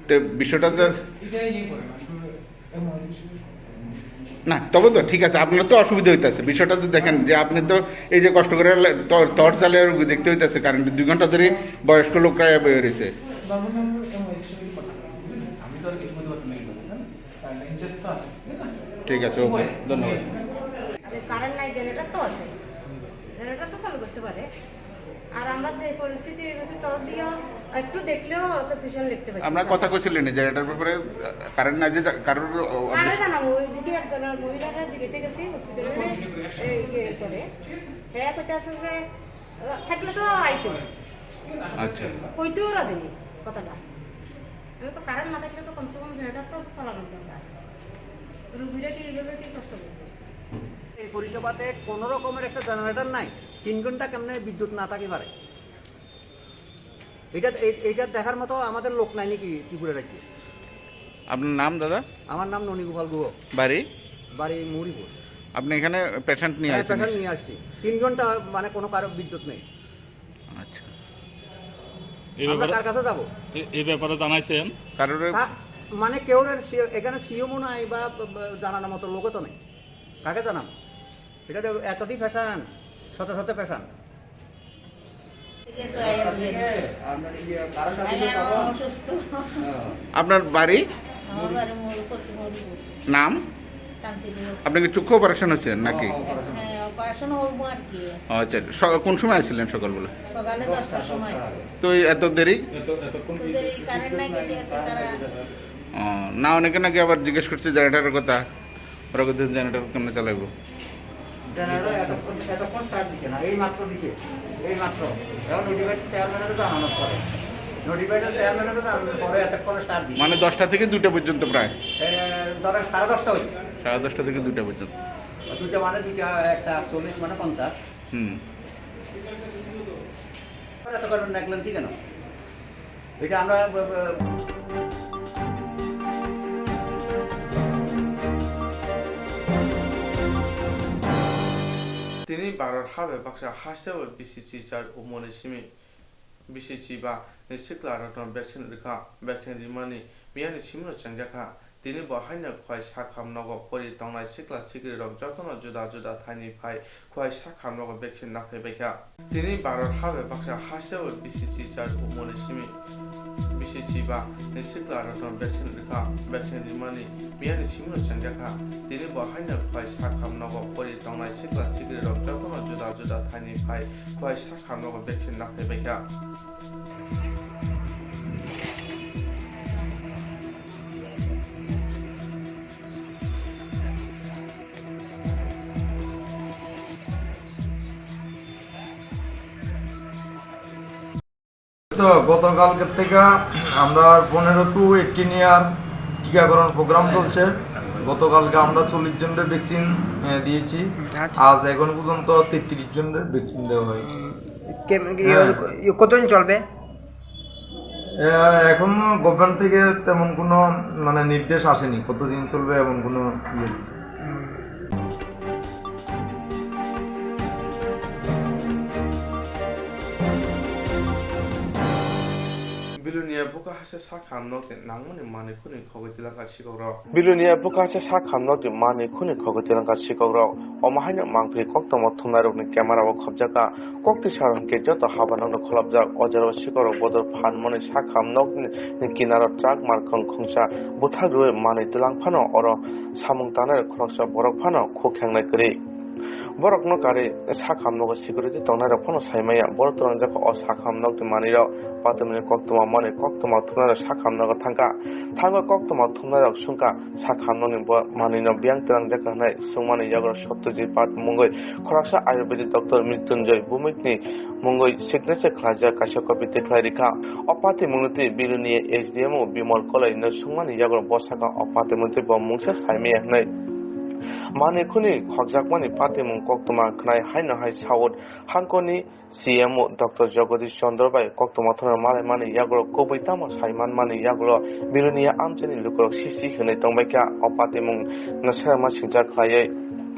তো বিষয়টা না তবে তো ঠিক আছে আপনার তো অসুবিধা হইতেছে বিষয়টা তো দেখেন যে আপনি তো এই যে কষ্ট করে টর্চ চালিয়ে রোগী দেখতে হইতেছে কারেন্ট 2 ঘন্টা ধরে বয়স্ক লোকরা বের হয়েছে ঠিক আছে ওকে ধন্যবাদ কারেন্ট নাই জেনারেটর তো আছে জেনারেটর তো চালু করতে পারে আর আমরা যে পরিস্থিতি হয়েছে তো দিও একটু দেখলেও পেটিশন লিখতে পারি আমরা কথা কইছিলেন যে এটার ব্যাপারে কারেন্ট নাই যে কারোর আরে জানাবো ওই দিদি একজন মহিলারা জিবিতে গেছি হসপিটালে এই করে হ্যাঁ কইতে আছে যে থাকলে তো আইতো আচ্ছা কইতেও রাজি নেই কথাটা আমি তো কারেন্ট না থাকলে তো কমসে কম জেনারেটর তো চালানো দরকার রুগীরা কি এইভাবে কি কষ্ট করবে এই পরিষেবাতে কোনো রকমের একটা জেনারেটর নাই, 3 ঘন্টা কেমনে বিদ্যুৎ না থাকি পারে? এইটা দেখার মতো আমাদের লোক নাই নাকি ত্রিপুরা রাজ্যে? আপনার নাম দাদা? আমার নাম ননীগোপাল গুহ, বাড়ি বাড়ি মুড়িপুর। আপনি এখানে পেশেন্ট নিয়ে আসছেন? পেশেন্ট নিয়ে আসছি, 3 ঘন্টা মানে কোনো কারো বিদ্যুৎ নেই। আচ্ছা, আমরা কার কাছে যাবো? এই ব্যাপারে জানাইছেন কারোর? মানে কেউ এখানে সিওমও নাই বা জানানোর মতো লোকও তো নেই, কাকে জানাবো? এটা তো এতটি ফ্যাশন, শত শত ফ্যাশন। আপনার বাড়ি? নাম? আপনি কি চক্ষু অপারেশন হচ্ছেন নাকি? আচ্ছা, কোন সময় আসছিলেন? সকালবেলা? সকালে 10টার সময়। তো এত দেরি? না, অনেকে নাকি আবার জিজ্ঞেস করছে জেনারেটারের কথা, ওরা কথা জেনারেটার কেমন চালাবো? এতক্ষণ স্টার্ট দিচ্ছে না, এই মাত্র দিচ্ছে, এই মাত্র। এখন নোটিফাইড চেয়ারম্যানের জানানোর পরে, নোটিফাইড চেয়ারম্যানের জানানোর পরে এতক্ষণ স্টার্ট দিচ্ছে। মানে 10টা থেকে 2টা পর্যন্ত প্রায়? ধরেন 10:30 হয়েছে। 10:30 থেকে 2টা পর্যন্ত। 2টা মানে 2টা, 1:40 মানে 50। এত কারণ নেগলেন্সি কেন? এটা আমরা তিনি 바로 하베 박사 하세월 BCG 잘 오모네 시미 BCG 바 시클라라던 백신을까 백신 리마니 미안이 시문을 장작하 তিনি বহাইনা খয় সাখামনগ পরি তংনাই সিকলা সিগিরক যতন জুদা জুদা থাইনি ফাই খয় সাখামনগ ভ্যাকসিন নাফাইবাইকা তিনি ভারত হাবে বাক্সা হাসেও বিসিজি চার উমনে সিমি বিসিজি বা সিকলা রতন ভ্যাকসিন রেখা ভ্যাকসিন নিমানি মিয়ানি সিমনো চাঙ্গাখা তিনি বহাইনা খয় সাখামনগ পরি তংনাই সিকলা সিগিরক যতন জুদা জুদা থাইনি ফাই খয় সাখামনগ ভ্যাকসিন নাফাইবাইকা তো গতকালকের থেকে আমরা 15 to 18 ইয়ার টিকাকরণ প্রোগ্রাম চলছে। গতকালকে আমরা 40 জনের ভ্যাকসিন দিয়েছি, আজ এখন পর্যন্ত 33 জনের ভ্যাকসিন দেওয়া হয়। কতদিন চলবে? এখন গভর্নমেন্ট থেকে তেমন কোনো মানে নির্দেশ আসেনি কতদিন চলবে এমন কোনো ইয়ে। 빌루니아 부카하세 사감노게 낭문이 많이 코니 거기들랑 같이 걸어 빌루니아 부카하세 사감노게 많이 코니 거기들랑 같이 걸어 어마하냐 망피 꼭도 못 통나로는 캐마라고 겁자가 꼭지 사람께 저도 하바나는 콜랍자 어제로 시거로 모두 반문의 사감노게 기나라 짝 말건 공사 못하루에 많이 들랑파노 어러 사몽단을 크럭서 버럭파노 코행내 그리 বরকনো কারে সাখামনগ সিকিউরিটি তনারা ফোন সাইমাইয়া বড় তরন যাক অ সাখামনগ মানিরা পাতমনে কক্তমা মানে কক্তমা তনারা সাখামনগ থাঙ্কা থাঙ্গা কক্তমা তনারা সুঙ্কা সাখামনগনি মানিনা বিয়াং তরং যাক নাই সুমানি জাগর সত্যজিৎ পাট মঙ্গই খরাকসা আয়ুর্বেদিক ডক্টর মৃত্যুঞ্জয় ভূমিকনি মঙ্গই সিগনেচার খাজা কাশ্যকপি তেখলারিখা অপাতে মুনতি বিলুনিয়ে এসডিএম ও বিমল কলাই ন সুমানি জাগর বসাকা অপাতে মুনতি বমুংসা সাইমাইয়া নাই माने खुनी खगजाकमानि पातेमुं कोक्तमा खनाय हाइना हाइ साउथ हांकोनि सीएमओ डॉक्टर जगदीश चंद्र बाय कोक्तमा थना माले माने याग्रो कोबैतामा साइमान माने याग्रो बिलुनिया आमचेनि लुकरक सिसि हनै तंबायका अपातेमुं नसरमा सिंजा खायै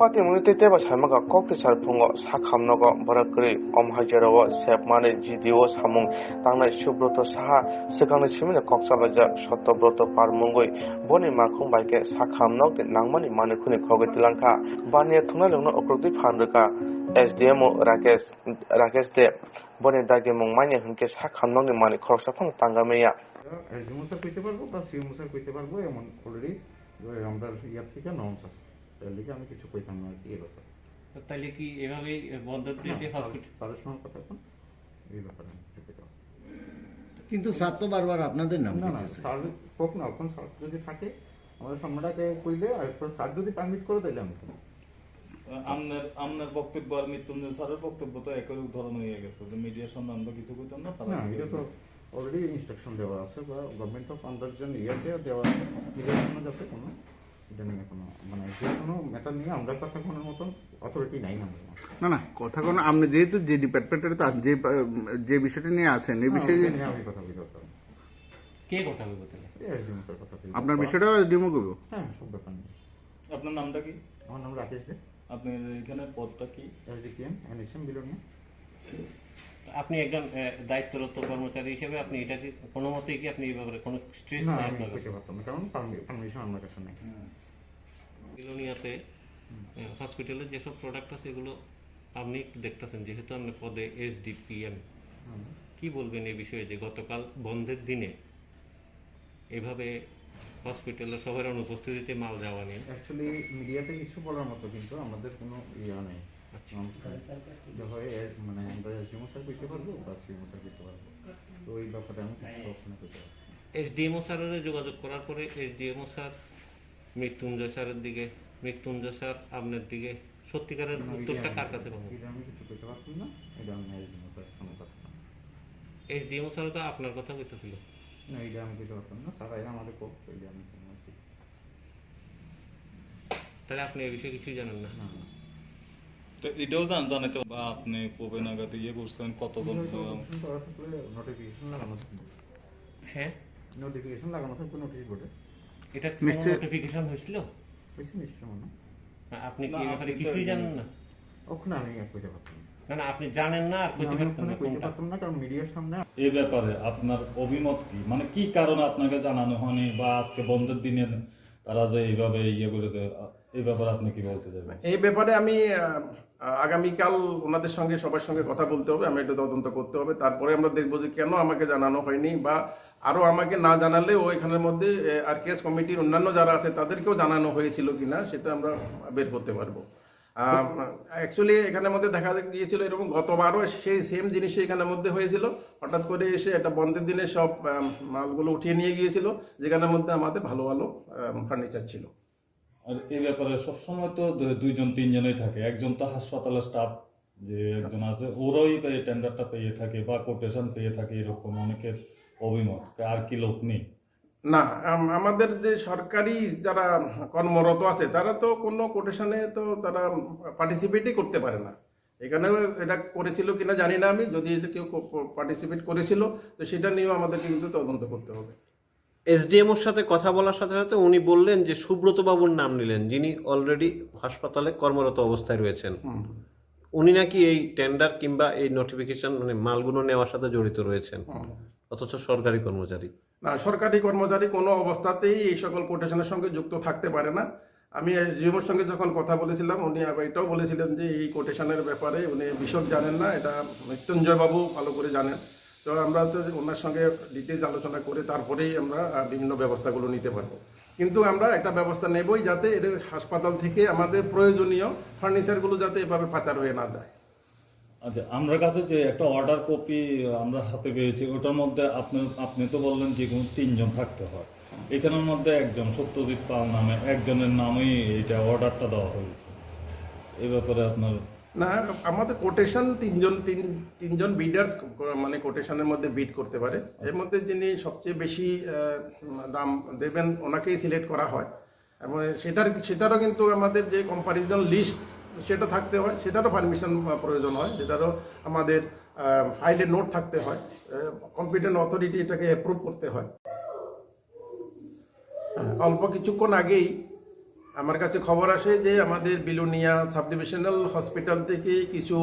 पातेमुंनि तेतेबा साइमागा कोक्ते सारफुंगो साखामनगो बराकरि अमहाइजराव सेप माने जिडिओ सामुं तांनाय सुब्रत साहा सिगांनि सिमिने कक्साबाजा सत्यब्रत पारमुंगै बनि माखुं बायके साखामनगनि नांमानि माने खुनि खगैतिलांखा बानिया थुंनाय लंनो अक्रति फानरका एसडीएम राकेश दे बनि दागे मुं माने हनके साखामनगनि माने खरसाफां तांगामेया এসডিএমসা কইতে পারবো বা সিএমসা কইতে পারবো এমন অলরেডি আমরা ইয়ার থেকে নর্মস আছে তাহলে কি আমি কিছু কইতাম না কি এই ব্যাপারে তাহলে কি এভাবে বন্ধ দিয়ে হসপিটাল সার্ভিস কথা কোন এই ব্যাপারে কিছু কইতাম কিন্তু স্যার তো বারবার আপনাদের নাম না সার্ভিস হোক না কোন সার্ভিস যদি থাকে আমাদের সামনেটাকে কইলে আর স্যার যদি পারমিট করে দিলে আমি আপনার বক্তব্য আর মৃত্যুঞ্জয় স্যারের বক্তব্য তো একই ধরনের হয়ে গেছে যে মিডিয়েশন আমরা কিছু কইতাম না না এটা তো অলরেডি ইনস্ট্রাকশন দেওয়া আছে বা গভর্নমেন্ট অফ আন্ডারজন ইয়াতে দেওয়া আছে মিডিয়েশন যাতে কোনো এটা নিয়ে কোনো মানে যে কোনো ম্যাটার নিয়ে আমরা কথা কোনোর মতন অথরিটি নাই আমাদের। না কথা কোনো আপনি যেহেতু যে ডিপার্টমেন্টের যে বিষয়টা নিয়ে আছেন এই বিষয়ে আমি কথা বলতে কে কথা বলতে আপনার বিষয়টা ডিমো করবো। হ্যাঁ, সব ব্যাপার নেই। আপনার নামটা কি? আমার নাম রাকেশ দে। আপনার এখানে পদটা কি? এসডিপিএম এনএসএম বিলোনিয়া। আপনি একজন দায়িত্বরত কর্মচারী হিসেবে আপনি এটা কি কোনো মতেই কি আপনি এই ব্যাপারে কোনো স্ট্রেস না, নাই আমি আপনার করতে পারতাম না, কারণ পারমিশন আমার কাছে নেই। বিলোনিয়াতে হসপিটালে যেসব প্রোডাক্ট আছে এগুলো আপনি একটু দেখতেছেন, যেহেতু আপনি পদে এসডিপিএম, কি বলবেন এই বিষয়ে যে গতকাল বন্ধের দিনে এভাবে হসপিটালে সবার অনুপস্থিতিতে মাল যাওয়া নেই? অ্যাকচুয়ালি মিডিয়াতে কিছু বলার মতো, কিন্তু আমাদের কোনো ইয়ে নেই। মানে আমরা এসডিএমও স্যার করতে পারবো বা সিএমও স্যার করতে পারবো, তো ওই ব্যাপারে আমি কিছু কখনো করতে পারবো। এসডিএমও স্যারের যোগাযোগ করার পরে এসডিএমও স্যার মৃত্যুঞ্জয় স্যারের দিকে, মৃত্যুঞ্জয় স্যার আপনার দিকে, সত্যিকারের উত্তরটা কার কাছে পাবো? এটা আমি কিছু করতে পারতাম না, এটা আমি এসডিএমও স্যার কোনো কথা না। এসডিএমও স্যার তো আপনার কথা কইতেছিল না, এটা আমি করতে পারতাম না, স্যার এরা আমাদের কোপ, এটা আমি তাহলে আপনি এই বিষয়ে কিছুই জানেন না? তো এটাও জানাতে বা আপনি কবে নাগাদ ইয়ে করছেন, কতজন নোটিফিকেশন লাগানো থাকবে। হ্যাঁ, নোটিফিকেশন লাগানো থাকবে নোটিশ বোর্ডে। এটা নোটিফিকেশন হয়েছিল? হয়েছে নিশ্চয় মনে। আপনি কি এই ব্যাপারে কিছুই জানেন না? ওখানে আমি কইতে পারতাম না। না, আপনি জানেন না আর কইতে পারতাম না, কারণ মিডিয়ার সামনে। এই ব্যাপারে আপনার অভিমত কি, মানে কি কারণে আপনাকে জানানো হয়নি, বা আজকে বন্ধের দিনে তারা যে এইভাবে ইয়ে করে দেয়, এই ব্যাপারে আপনি কি বলতে চাইবেন? এই ব্যাপারে আমি আগামীকাল ওনাদের সঙ্গে সবার সঙ্গে কথা বলতে হবে, আমি একটু তদন্ত করতে হবে, তারপরে আমরা দেখবো যে কেন আমাকে জানানো হয়নি, বা আরও আমাকে না জানালে ওইখানের মধ্যে আর কেস কমিটির অন্যান্য যারা আছে তাদেরকেও জানানো হয়েছিল কিনা সেটা আমরা বের করতে পারবো। অ্যাকচুয়ালি এখানের মধ্যে দেখা গিয়েছিল এরকম গতবারও সেই সেম জিনিসই এখানের মধ্যে হয়েছিল, হঠাৎ করে এসে একটা বন্ধের দিনে সব মালগুলো উঠিয়ে নিয়ে গিয়েছিল, যেখানের মধ্যে আমাদের ভালো ভালো ফার্নিচার ছিল। আর এই ব্যাপারে সবসময় তো দুইজন তিনজনই থাকে, একজন তো হাসপাতালের স্টাফ যে একজন আছে ওরাই টেন্ডারটা পেয়ে থাকে বা কোটেশন পেয়ে থাকে, এরকম অনেকের অভিমত। আর কি লোক নেই? না, আমাদের যে সরকারি যারা কর্মরত আছে তারা তো কোনো কোটেশনে তো তারা পার্টিসিপেটই করতে পারে না। এখানে এটা করেছিল কিনা জানি না আমি, যদি কেউ পার্টিসিপেট করেছিল তো সেটা নিয়েও আমাদেরকে কিন্তু তদন্ত করতে হবে। এসডিএমওর সাথে কথা বলার সাথে সাথে উনি বললেন যে সুব্রত বাবুর নাম নিলেন, যিনি অলরেডি হাসপাতালে কর্মরত অবস্থায় রয়েছেন। উনি নাকি এই টেন্ডার কিংবা এই নোটিফিকেশন মানে মালগুলো নেওয়ার সাথে জড়িত রয়েছেন, অথচ সরকারি কর্মচারী। না, সরকারি কর্মচারী কোনো অবস্থাতেই এই সকল কোটেশনের সঙ্গে যুক্ত থাকতে পারে না। আমি এসডিএমওর সঙ্গে যখন কথা বলেছিলাম উনি এটাও বলেছিলেন যে এই কোটেশনের ব্যাপারে উনি বিশদ জানেন না, এটা মৃত্যুঞ্জয় বাবু ভালো করে জানেন। তো আমরা তো ওনার সঙ্গে ডিটেলস আলোচনা করে তারপরেই আমরা বিভিন্ন ব্যবস্থাগুলো নিতে পারবো, কিন্তু আমরা একটা ব্যবস্থা নেবই যাতে এর হাসপাতাল থেকে আমাদের প্রয়োজনীয় ফার্নিচারগুলো যাতে এভাবে পাচার হয়ে না যায়। আচ্ছা, আমরা কাছে যে একটা অর্ডার কপি আমরা হাতে পেয়েছি, ওটার মধ্যে আপনি তো বললেন যে কোনো তিনজন থাকতে হয়, এখানের মধ্যে একজন সত্যজিৎ পাল নামে একজনের নামেই এটা অর্ডারটা দেওয়া হয়েছে। এই ব্যাপারে আপনার? না, আমাদের কোটেশন তিনজন বিডার্স মানে কোটেশনের মধ্যে বিড করতে পারে, এর মধ্যে যিনি সবচেয়ে বেশি দাম দেবেন ওনাকেই সিলেক্ট করা হয়, এবং সেটারও কিন্তু আমাদের যে কম্পারিজন লিস্ট সেটা থাকতে হয়, সেটারও পারমিশন প্রয়োজন হয়, যেটারও আমাদের ফাইলে নোট থাকতে হয়, কম্পিটেন্ট অথরিটি এটাকে অ্যাপ্রুভ করতে হয়। অল্প কিছুক্ষণ আগেই আমার কাছে খবর আসে যে আমাদের বিলোনিয়া সাব ডিভিশনাল হসপিটাল থেকে কিছু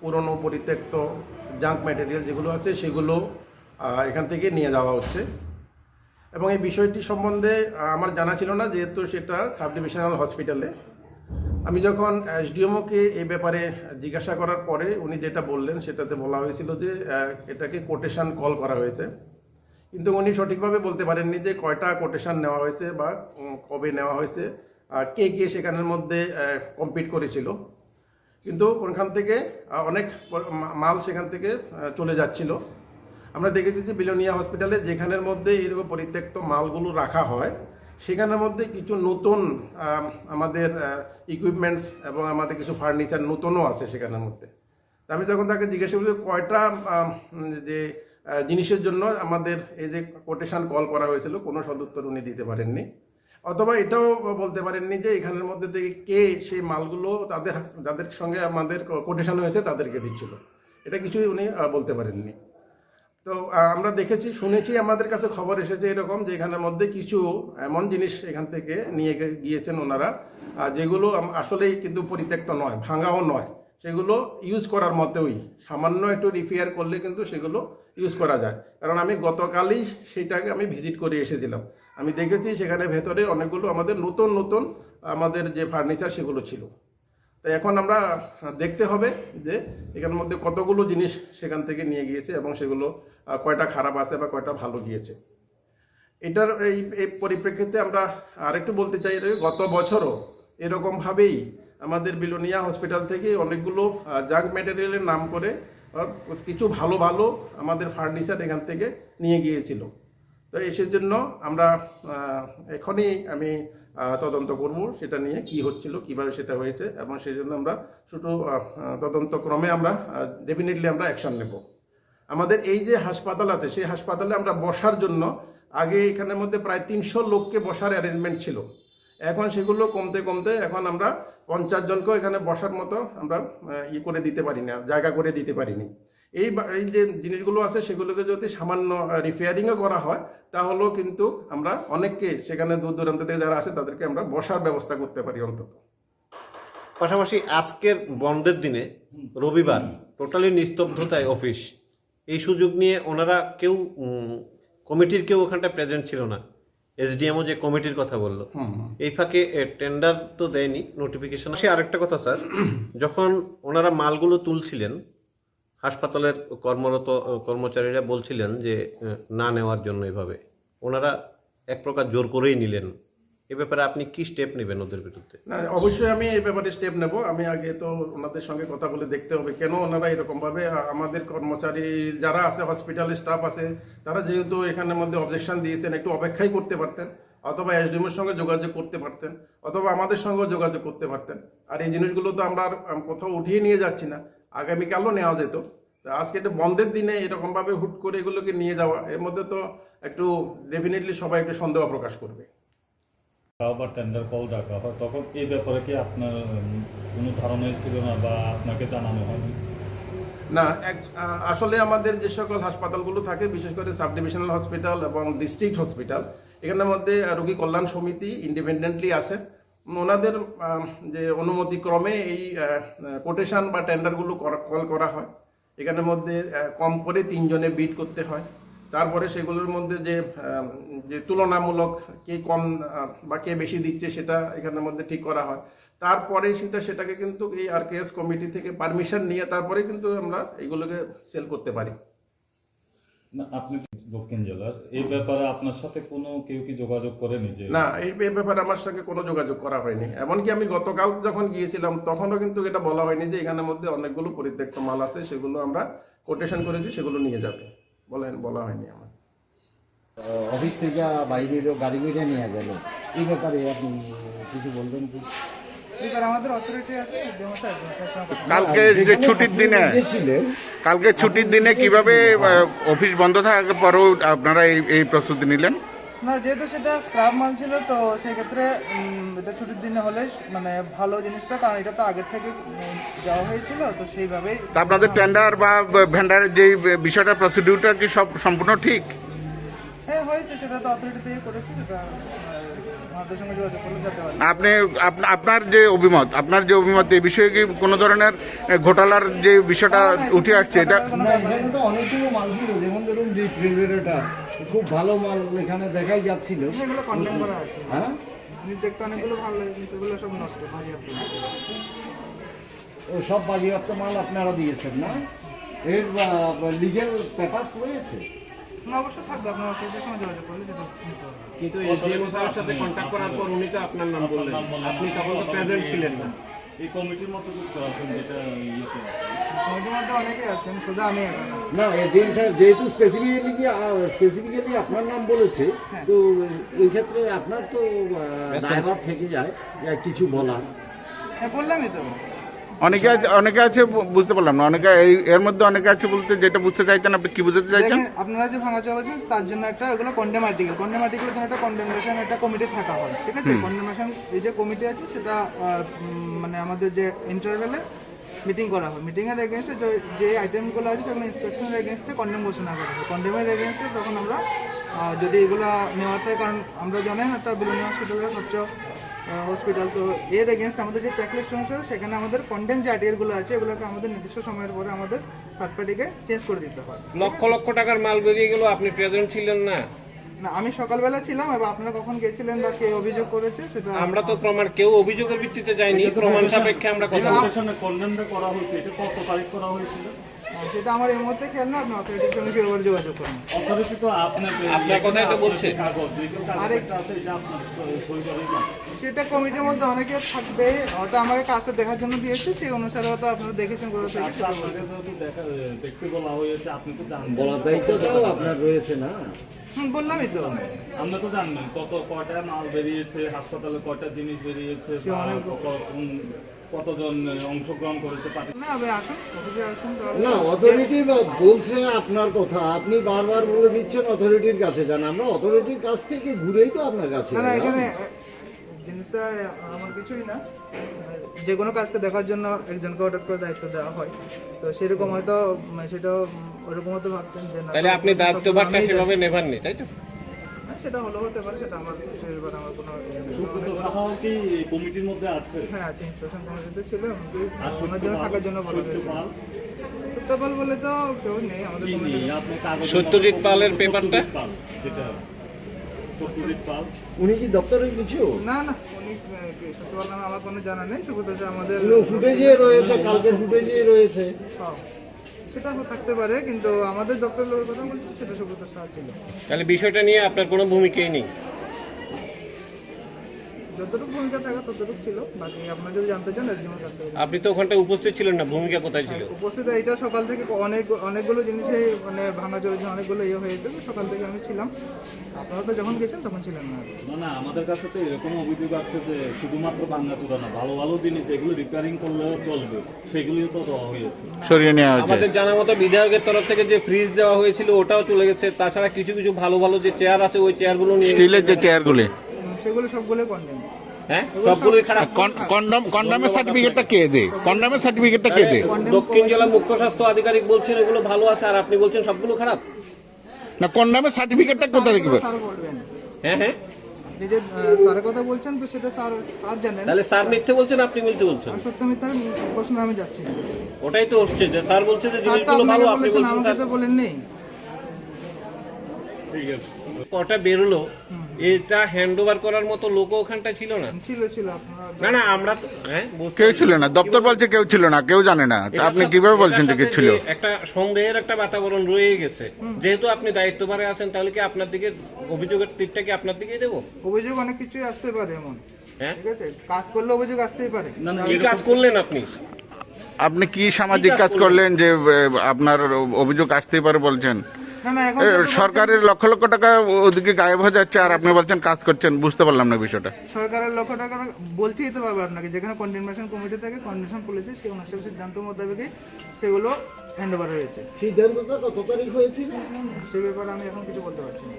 পুরনো পরিত্যক্ত জাঙ্ক ম্যাটেরিয়াল যেগুলো আছে সেগুলো এখান থেকে নিয়ে যাওয়া হচ্ছে, এবং এই বিষয়টি সম্বন্ধে আমার জানা ছিল না, যেহেতু সেটা সাব ডিভিশনাল হসপিটালে। আমি যখন এসডিএমওকে এই ব্যাপারে জিজ্ঞাসা করার পরে উনি যেটা বললেন সেটাতে বলা হয়েছিল যে এটাকে কোটেশন কল করা হয়েছে, কিন্তু উনি সঠিকভাবে বলতে পারেননি যে কয়টা কোটেশন নেওয়া হয়েছে বা কবে নেওয়া হয়েছে, কে কে সেখানের মধ্যে কম্পিট করেছিল। কিন্তু ওখান থেকে অনেক মাল সেখান থেকে চলে যাচ্ছিল। আমরা দেখেছি যে বিলোনিয়া হসপিটালে যেখানের মধ্যে এরকম পরিত্যক্ত মালগুলো রাখা হয় সেখানের মধ্যে কিছু নতুন আমাদের ইকুইপমেন্টস এবং আমাদের কিছু ফার্নিচার নতুনও আছে সেখানের মধ্যে। আমি যখন তাকে জিজ্ঞাসা করি কয়টা যে জিনিসের জন্য আমাদের এই যে কোটেশন কল করা হয়েছিল, কোনো সদুত্তর উনি দিতে পারেননি। অথবা এটাও বলতে পারেননি যে এখানের মধ্যে থেকে কে সেই মালগুলো যাদের সঙ্গে আমাদের কোটেশন হয়েছে তাদেরকে দিচ্ছিল, এটা কিছুই উনি বলতে পারেননি। তো আমরা দেখেছি, শুনেছি, আমাদের কাছে খবর এসেছে এরকম যে এখানের মধ্যে কিছু এমন জিনিস এখান থেকে নিয়ে গিয়েছেন ওনারা যেগুলো আসলেই কিন্তু পরিত্যক্ত নয়, ভাঙাও নয়, সেগুলো ইউজ করার মতোই, সামান্য একটু রিপেয়ার করলে কিন্তু সেগুলো ইউজ করা যায়। কারণ আমি গতকালই সেটাকে আমি ভিজিট করে এসেছিলাম, আমি দেখেছি সেখানে ভেতরে অনেকগুলো আমাদের নতুন আমাদের যে ফার্নিচার সেগুলো ছিল। তো এখন আমরা দেখতে হবে যে এখানের মধ্যে কতগুলো জিনিস সেখান থেকে নিয়ে গিয়েছে এবং সেগুলো কয়টা খারাপ আছে বা কয়টা ভালো গিয়েছে। এটার এই পরিপ্রেক্ষিতে আমরা আরেকটু বলতে চাই, গত বছরও এরকমভাবেই আমাদের বিলোনিয়া হসপিটাল থেকে অনেকগুলো জাঙ্ক ম্যাটেরিয়ালের নাম করে কিছু ভালো আমাদের ফার্নিচার এখান থেকে নিয়ে গিয়েছিল। তো সেজন্য আমরা এখনই আমি তদন্ত করব সেটা নিয়ে কি হচ্ছিল, কিভাবে সেটা হয়েছে, এবং সেই জন্য আমরা ছোটো তদন্তক্রমে আমরা ডেফিনেটলি আমরা অ্যাকশন নেব। আমাদের এই যে হাসপাতাল আছে সেই হাসপাতালে আমরা বসার জন্য আগে এখানের মধ্যে প্রায় 300 লোককে বসার অ্যারেঞ্জমেন্ট ছিল, এখন সেগুলো কমতে এখন আমরা 50 জনকেও এখানে বসার মতো আমরা করে দিতে পারি না, জায়গা করে দিতে পারিনি। এই যে জিনিসগুলো আছে সেগুলোকে যদি সামান্য রিপেয়ারিংও করা হয় তাহলেও কিন্তু আমরা অনেককে সেখানে দূর দূরান্ত থেকে যারা আসে তাদেরকে আমরা বসার ব্যবস্থা করতে পারি অন্তত। পাশাপাশি আজকের বন্ধের দিনে রবিবার টোটালি নিস্তব্ধতায় অফিস, এই সুযোগ নিয়ে ওনারা কমিটির কেউ ওখানটা প্রেজেন্ট ছিল না। এসডিএমও যে কমিটির কথা বললো, এই ফাঁকে টেন্ডার তো দেয়নি, নোটিফিকেশন। সে আরেকটা কথা স্যার, যখন ওনারা মালগুলো তুলছিলেন হাসপাতালের কর্মরত কর্মচারীরা বলছিলেন যে না নেওয়ার জন্য, এভাবে ওনারা এক প্রকার জোর করেই নিলেন। এ ব্যাপারে আপনি কি স্টেপ নেবেন ওদের বিরুদ্ধে? না, অবশ্যই আমি এই ব্যাপারে স্টেপ নেব। আমি আগে তো ওনাদের সঙ্গে কথা বলে দেখতে হবে কেন ওনারা এরকমভাবে আমাদের কর্মচারী যারা আছে, হসপিটালের স্টাফ আছে, তারা যেহেতু এখানের মধ্যে অবজেকশন দিয়েছেন, একটু অপেক্ষাই করতে পারতেন, অথবা এসডিএমের সঙ্গে যোগাযোগ করতে পারতেন, অথবা আমাদের সঙ্গেও যোগাযোগ করতে পারতেন। আর এই জিনিসগুলো তো আমরা কোথাও উঠিয়ে নিয়ে যাচ্ছি না, আগামীকালও নেওয়া যেত। আজকে এটা বন্ধের দিনে এরকমভাবে হুট করে এগুলোকে নিয়ে যাওয়া, এর মধ্যে তো একটু ডেফিনেটলি সবাই একটু সন্দেহ প্রকাশ করবে। বা টেন্ডার কল ডাকা হয়, তখন এই ব্যাপারে কি আপনার কোনো ধারণাই ছিল না বা আপনাকে জানানো হয়নি? না, আসলে আমাদের যে সকল হাসপাতালগুলো থাকে, বিশেষ করে সাব ডিভিশনাল হসপিটাল এবং ডিস্ট্রিক্ট হসপিটাল, এখানের মধ্যে রোগী কল্যাণ সমিতি ইন্ডিপেন্ডেন্টলি আছে, ওনাদের যে অনুমতিক্রমে এই কোটেশন বা টেন্ডারগুলো কল করা হয়। এখানের মধ্যে কম করে 3 জনে বিড করতে হয়, তারপরে সেগুলোর মধ্যে যে তুলনামূলক কে কম বা কে বেশি দিচ্ছে সেটা এখানের মধ্যে ঠিক করা হয়। তারপরে সেটাকে কিন্তু এই আরকেএস কমিটি থেকে পারমিশন নিয়ে তারপরে কিন্তু আমরা এগুলোকে সেল করতে পারি। না, আপনি দক্ষিণ জেলার, এই ব্যাপারে আপনার সাথে কেউ কি যোগাযোগ করেনি? যে না, এই ব্যাপারে আমার সঙ্গে কোনো যোগাযোগ করা হয়নি। এমনকি আমি গতকাল যখন গিয়েছিলাম তখনও কিন্তু এটা বলা হয়নি যে এখানের মধ্যে অনেকগুলো পরিত্যক্ত মাল আছে, সেগুলো আমরা কোটেশন করেছি, সেগুলো নিয়ে যাবে বলা হয়নি আমার। অফিস থেকে বাইরের গাড়ি বেরিয়ে নিয়ে গেল, এই ব্যাপারে আপনি কিছু বলবেন কি? আমাদের অথরিটি আছে, কালকে যে ছুটির দিনে কিভাবে অফিস বন্ধ থাকার পরেও আপনারা এই প্রস্তুতি নিলেন? না, যেহেতু সেটা স্ক্রাব মাল ছিল তো সেক্ষেত্রে এটা ছুটির দিনে হলে মানে ভালো জিনিসটা, কারণ এটা তো আগের থেকে যাওয়া হয়েছিল, তো সেইভাবেই। আপনাদের টেন্ডার বা ভেন্ডারের যে বিষয়টা, প্রসিডিউরটা কি সব সম্পূর্ণ ঠিক? হ্যাঁ, হয়েছে, সেটা তো অথরিটি থেকে করেছি, সেটা আমাদের সঙ্গে যোগাযোগ করলে যেতে পারে। আপনার যে অভিমত এই বিষয়ে কি কোনো ধরনের ঘোটালার যে বিষয়টা উঠে আসছে? এটা তো অনেকগুলো মাল ছিল, যেমন ধরুন রেফ্রিজারেটর, খুব ভালো মাল এখানে দেখাই যাচ্ছিল। এগুলো কন্ডেম করা আছে। হ্যাঁ, দেখতে অনেকগুলো ভালো লাগে, কিন্তু এগুলো সব নষ্ট, বাজেয়াপ্ত। ও সব বাজেয়াপ্ত মাল আপনারা দিয়েছেন না? এর লিগ্যাল পেপারস রয়েছে? অবশ্যই থাকবে, আপনার অফিসের সঙ্গে যোগাযোগ করলে সেটা নিতে হবে। কিন্তু এসডিএমও স্যারের সাথে কন্ট্যাক্ট করার পর উনি তো আপনার নাম বললেন, আপনি তখন তো প্রেজেন্ট ছিলেন না। এই কমিটির মতো যুক্ত আছেন, যেটা কমিটির মধ্যে অনেকেই আছেন, শুধু আমি একা না। না, এসডিএম সাহেব যেহেতু স্পেসিফিক্যালি আপনার নাম বলেছে, তো এই ক্ষেত্রে আপনার তো দায়ভার থেকে যায় কিছু বলার। হ্যাঁ, বললামই তো, অনেকে আছে বুঝতে পারলাম না, অনেকে এর মধ্যে অনেকে আছে বলতে যেটা বুঝতে চাইছেন আপনি কি বুঝতে চাইছেন? আপনারা যে ভাঙাচোরা বলছেন তার জন্য একটা ওগুলো কন্ডেম আর্টিকেলের জন্য একটা কন্ডেমনেশন একটা কমিটি থাকা হয়, ঠিক আছে? কন্ডেমনেশন এই যে কমিটি আছে সেটা মানে আমাদের যে ইন্টারভেলে মিটিং করা হয়, মিটিংয়ের এগেনস্টে যে আইটেমগুলো আছে সেগুলো ইন্সপেকশনের এগেনস্টে কন্ডেম ঘোষণা করা হয়। কন্ডেমের এগেনস্টে তখন আমরা যদি এগুলো নেওয়ার থাকে, কারণ আমরা জানেন একটা বিলোনিয়া হসপিটালের খরচ হসপিটাল, তো এর এগেনস্ট আমাদের যে চেকলিস্ট অনুসারে সেখানে আমাদের কন্ডেম যে আইডিয়াগুলো আছে এগুলোকে আমাদের নির্দিষ্ট সময়ের পরে আমাদের থার্ড পার্টিকে চেঞ্জ করে দিতে হয়। লক্ষ লক্ষ টাকার মাল বেরিয়ে গেল, আপনি প্রেজেন্ট ছিলেন না? না, আমি সকালবেলা ছিলাম, এবং আপনারা কখন গেছিলেন বা কে অভিযোগ করেছে সেটা আমরা তো প্রমাণ, কেউ অভিযোগের ভিত্তিতে যায়নি, প্রমাণ সাপেক্ষে আমরা কথা বলছি। কন্ডেমটা করা হয়েছে, এটা কত তারিখ করা হয়েছিল সেটা আমার এই মুহূর্তে খেয়াল না, আপনি অথরিটির সঙ্গে কিভাবে যোগাযোগ করুন। অথরিটি তো আপনার কথাই তো বলছে। সেটা কমিটির মধ্যে অনেকে থাকবে, হয়তো আমাকে কাজটা দেখার জন্য দিয়েছে, সেই অনুসারে হয়তো আপনারা দেখেছেন কোথা থেকে। দেখতে বলা হয়েছে, আপনি তো জানেন, বলার দায়িত্ব তো আপনার রয়েছে না? বললামই তো, আমরা তো জানবেন কয়টা মাল বেরিয়েছে, হাসপাতালে কয়টা জিনিস বেরিয়েছে, কতজন অংশগ্রহণ করেছে। না, অথরিটি বলছে আপনার কথা, আপনি বারবার বলে দিচ্ছেন অথরিটির কাছে যান। আমরা অথরিটির কাছ থেকে ঘুরেই তো আপনার কাছে। না, এখানে জিনিসটা আমার কিছুই না, যে কোনো কাজটা দেখার জন্য একজনকে হঠাৎ করে দায়িত্ব দেওয়া হয়, তো সেরকম হয়তো সেটা ওরকম হয়তো ভাবছেন যে না, তাহলে আপনি দায়িত্বভারটা সেভাবে নেবেননি, তাই তো? সেটা হলো হতে পারে, সেটা আমার কোনো কি কমিটির মধ্যে আছে? হ্যাঁ আছে, ইন্সপেকশন কমিটিতে ছিল, ওনার জন্য থাকার জন্য বলা হয়েছে। সত্যপাল বলে তো কেউ নেই আমাদের। সত্যজিৎ পালের পেপারটা, সত্যজিৎ পাল উনি কি দপ্তরের কিছু? না না, উনি সত্যপাল নামে আমার কোনো জানা নেই, শুধু আমাদের ফুটেজে রয়েছে, কালকের ফুটেজে রয়েছে। সেটা থাকতে পারে, কিন্তু আমাদের দপ্তরের লোকের কথা বলছি সেটা সুব্রত সাহা ছিল। তাহলে বিষয়টা নিয়ে আপনার কোনো ভূমিকাই নেই? যতটুকু ভূমিকা থাকা ততটুকু ছিল, বাকি আপনারা যদি জানতে চান আপনি তো ওখানটায় উপস্থিত ছিলেন না, ভূমিকা কোথায় ছিল? উপস্থিত এটা সকাল থেকে অনেকগুলো জিনিসে মানে ভাঙাচোরা অনেকগুলো হয়েছে, সকাল থেকে আমি ছিলাম, আপনারা তো যখন গেছেন তখন ছিলেন না। না, আমাদের কাছে তো এরকম অভিযোগ আছে যে শুধুমাত্র ভাঙাচোরা না, ভালো ভালো জিনিস যেগুলো রিপেয়ারিং করলেও চলবে সেগুলিও তো দেওয়া হয়েছে, সরিয়ে নেওয়া হয়েছে। আমাদের জানা মতো বিধায়কের তরফ থেকে যে ফ্রিজ দেওয়া হয়েছিল ওটাও চলে গেছে, তাছাড়া কিছু কিছু ভালো ভালো যে চেয়ার আছে ওই চেয়ারগুলো নিয়ে, স্টিলের যে চেয়ারগুলো, সেগুলো সবগুলো কন্ডেম। হ্যাঁ, সবগুলোই খারাপ। কন্ডমের সার্টিফিকেটটা কে দেয়? কন্ডমের সার্টিফিকেটটা কে দেয়? দক্ষিণ জেলা মুখ্য স্বাস্থ্য আধিকারিক বলছেন এগুলো ভালো আছে, আর আপনি বলছেন সবগুলো খারাপ। না, কন্ডমের সার্টিফিকেটটা কোথা থেকে? হ্যাঁ হ্যাঁ, আপনি যে স্যারের কথা বলছেন তো সেটা স্যার জানেন। তাহলে স্যার মিথ্যে বলছেন, আপনি মিথ্যে বলছেন? সত্য মিথ্যার প্রশ্ন আমি যাচ্ছি না, ওটাই তো হচ্ছে যে স্যার বলছে যে জিনিসগুলো ভালো, আপনি বলছেন আমাকে তো বলেন নেই। ঠিক আছে, কটা বেরোলো, এটা হ্যান্ড ওভার করার মতো লোক ওখানটা ছিল না? ছিল না না, আমরা কেউ ছিল না, দপ্তর বলছে কেউ ছিল না, কেউ জানে না, আপনি কিভাবে বলছেন যে কেউ ছিল? একটা সন্দেহের একটা বাতাবরণ রয়ে গেছে, যেহেতু আপনি দায়িত্বভারে আছেন, তাহলে কি আপনার দিকে অভিযোগের তীরটা কি আপনার দিকেই দেবো? অভিযোগ অনেক কিছুই আসতে পারে, এমন ঠিক আছে, কাজ করলে অভিযোগ আসতেই পারে। কি কাজ করলেন আপনি? আপনি কি সামাজিক কাজ করলেন যে আপনার অভিযোগ আসতেই পারে বলছেন? সরকারের লক্ষ লক্ষ টাকা ওদিকে গায়েব হয়ে যাচ্ছে, আর আপনি বলছেন কাজ করছেন, বুঝতে পারলাম না বিষয়টা। সরকারের লক্ষ টাকা বলছেই তো পারবে আপনাকে, যেখানে কন্ডেমনেশন কমিটি থেকে কন্ডেমনেশন করেছে সেই অনুসারে সিদ্ধান্ত মোতাবেকই সেগুলো হ্যান্ড ওভার হয়েছে। সিদ্ধান্তটা কত তারিখ হয়েছে সে ব্যাপারে আমি এখন কিছু বলতে পারছি না।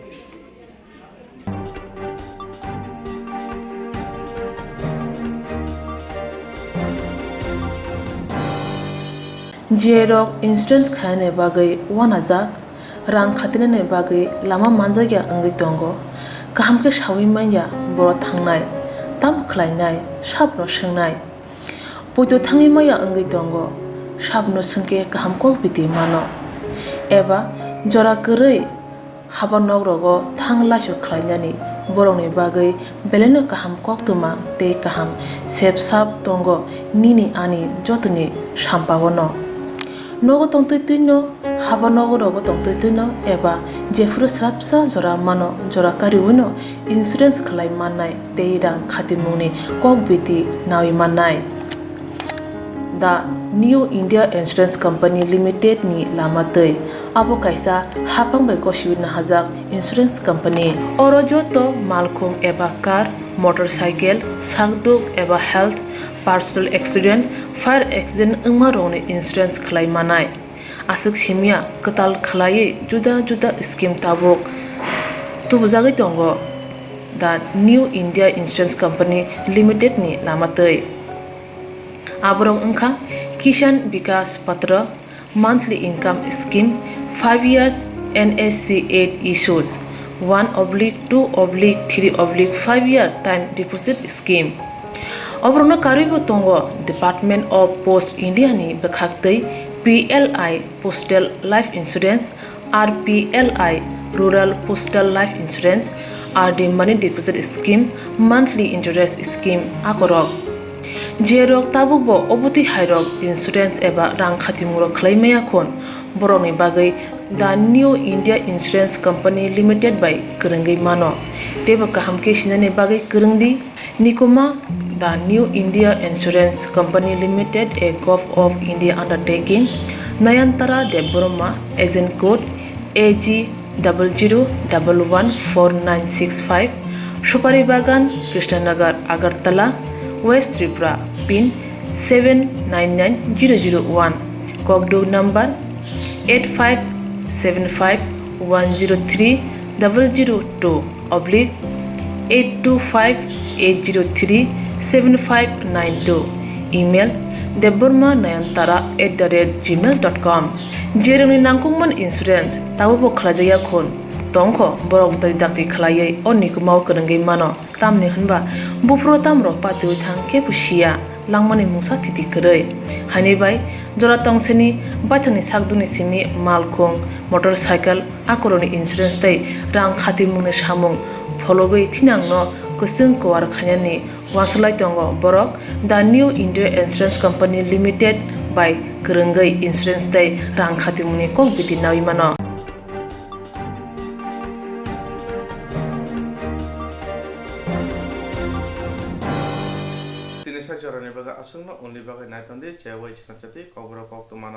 जेरक इन्सुरेन्स खाने बागै वानाजाक रां खातिने बागै लामा मानजागिया अंगै दंगो गाहामके सावै माइया बर' थांनाय ताम खलायनाय साबनो सोंनाय बयदो थाङै माइया अंगै दंगो साबनो सोंके गाहामको बिदि मानो एबा जरा गोरै हाबा नगरगो थां लासु खलायनानै बर'नि बागै बेलेनो गाहाम कक्तमा ते गाहाम सेब साब दंगो निनि आनि जतनि साम्पावनो नगो तंतै तुइनो हाबा नगरगो तंतै तुइनो एबा जेफुरु स्राबसा जरा मानो जरा कारिउनो इन्सुरेन्स खलाय माननाय ते रां खाति मुंनि कक बिदि नावि माननाय the New India Insurance Company Limited ni lamatei abo kaisa hapang bai koshiwin na hajak insurance company oro joto malkhung eba car motorcycle sakduk eba health personal accident fire accident ungma rongni insurance khlai manai asuk simia katal khlai juda juda scheme tabok tubujagi tongo the New India Insurance Company Limited ni lamatei abrong ungkha Kishan Vikas Patra monthly income scheme 5 years NSC 8 issues 1/2/3/5 year time deposit scheme obrona karibo tongo Department of Post India ni bekhaktei PLI Postal Life Insurance RPLI Rural Postal Life Insurance RD Money Deposit Scheme monthly interest scheme akorok jerok tabubo obuti hairok insurance eba rang khatimuro khlaimaya khon boroni bagai the New India Insurance Company Limited by Kurungi mano teba kaham ke sinane bagai kurungdi nikoma the New India Insurance Company Limited a Gulf of India undertaking Nayantara Deborma agent code AG 00114965 Shupari Bagan Krishnanagar Agartala West Tripura pin 799001 Kokborok number 8575102/8258037592 email debormanayantara@gmail.com jeroni nangkungman insurance tabubo khlajaya khon tongkho borok dai dakti khlaiei onni kumau kurungai mano tamni hanba bufro tamro patu thangke pusia langmani mungsa thiti korei hani bai jora tongseni baithani sakduni simi malkhung motorcycle akoroni insurance tai rang khati mune samung phologoi thinangno kusung kwar khanyani waslai tongo borok the New India Insurance Company Limited by kurungai insurance tai rang khati mune kok biti nawi mano Swrangchati baga asungna only baga naitonde chewai Swrangchati Kokborok Koktwma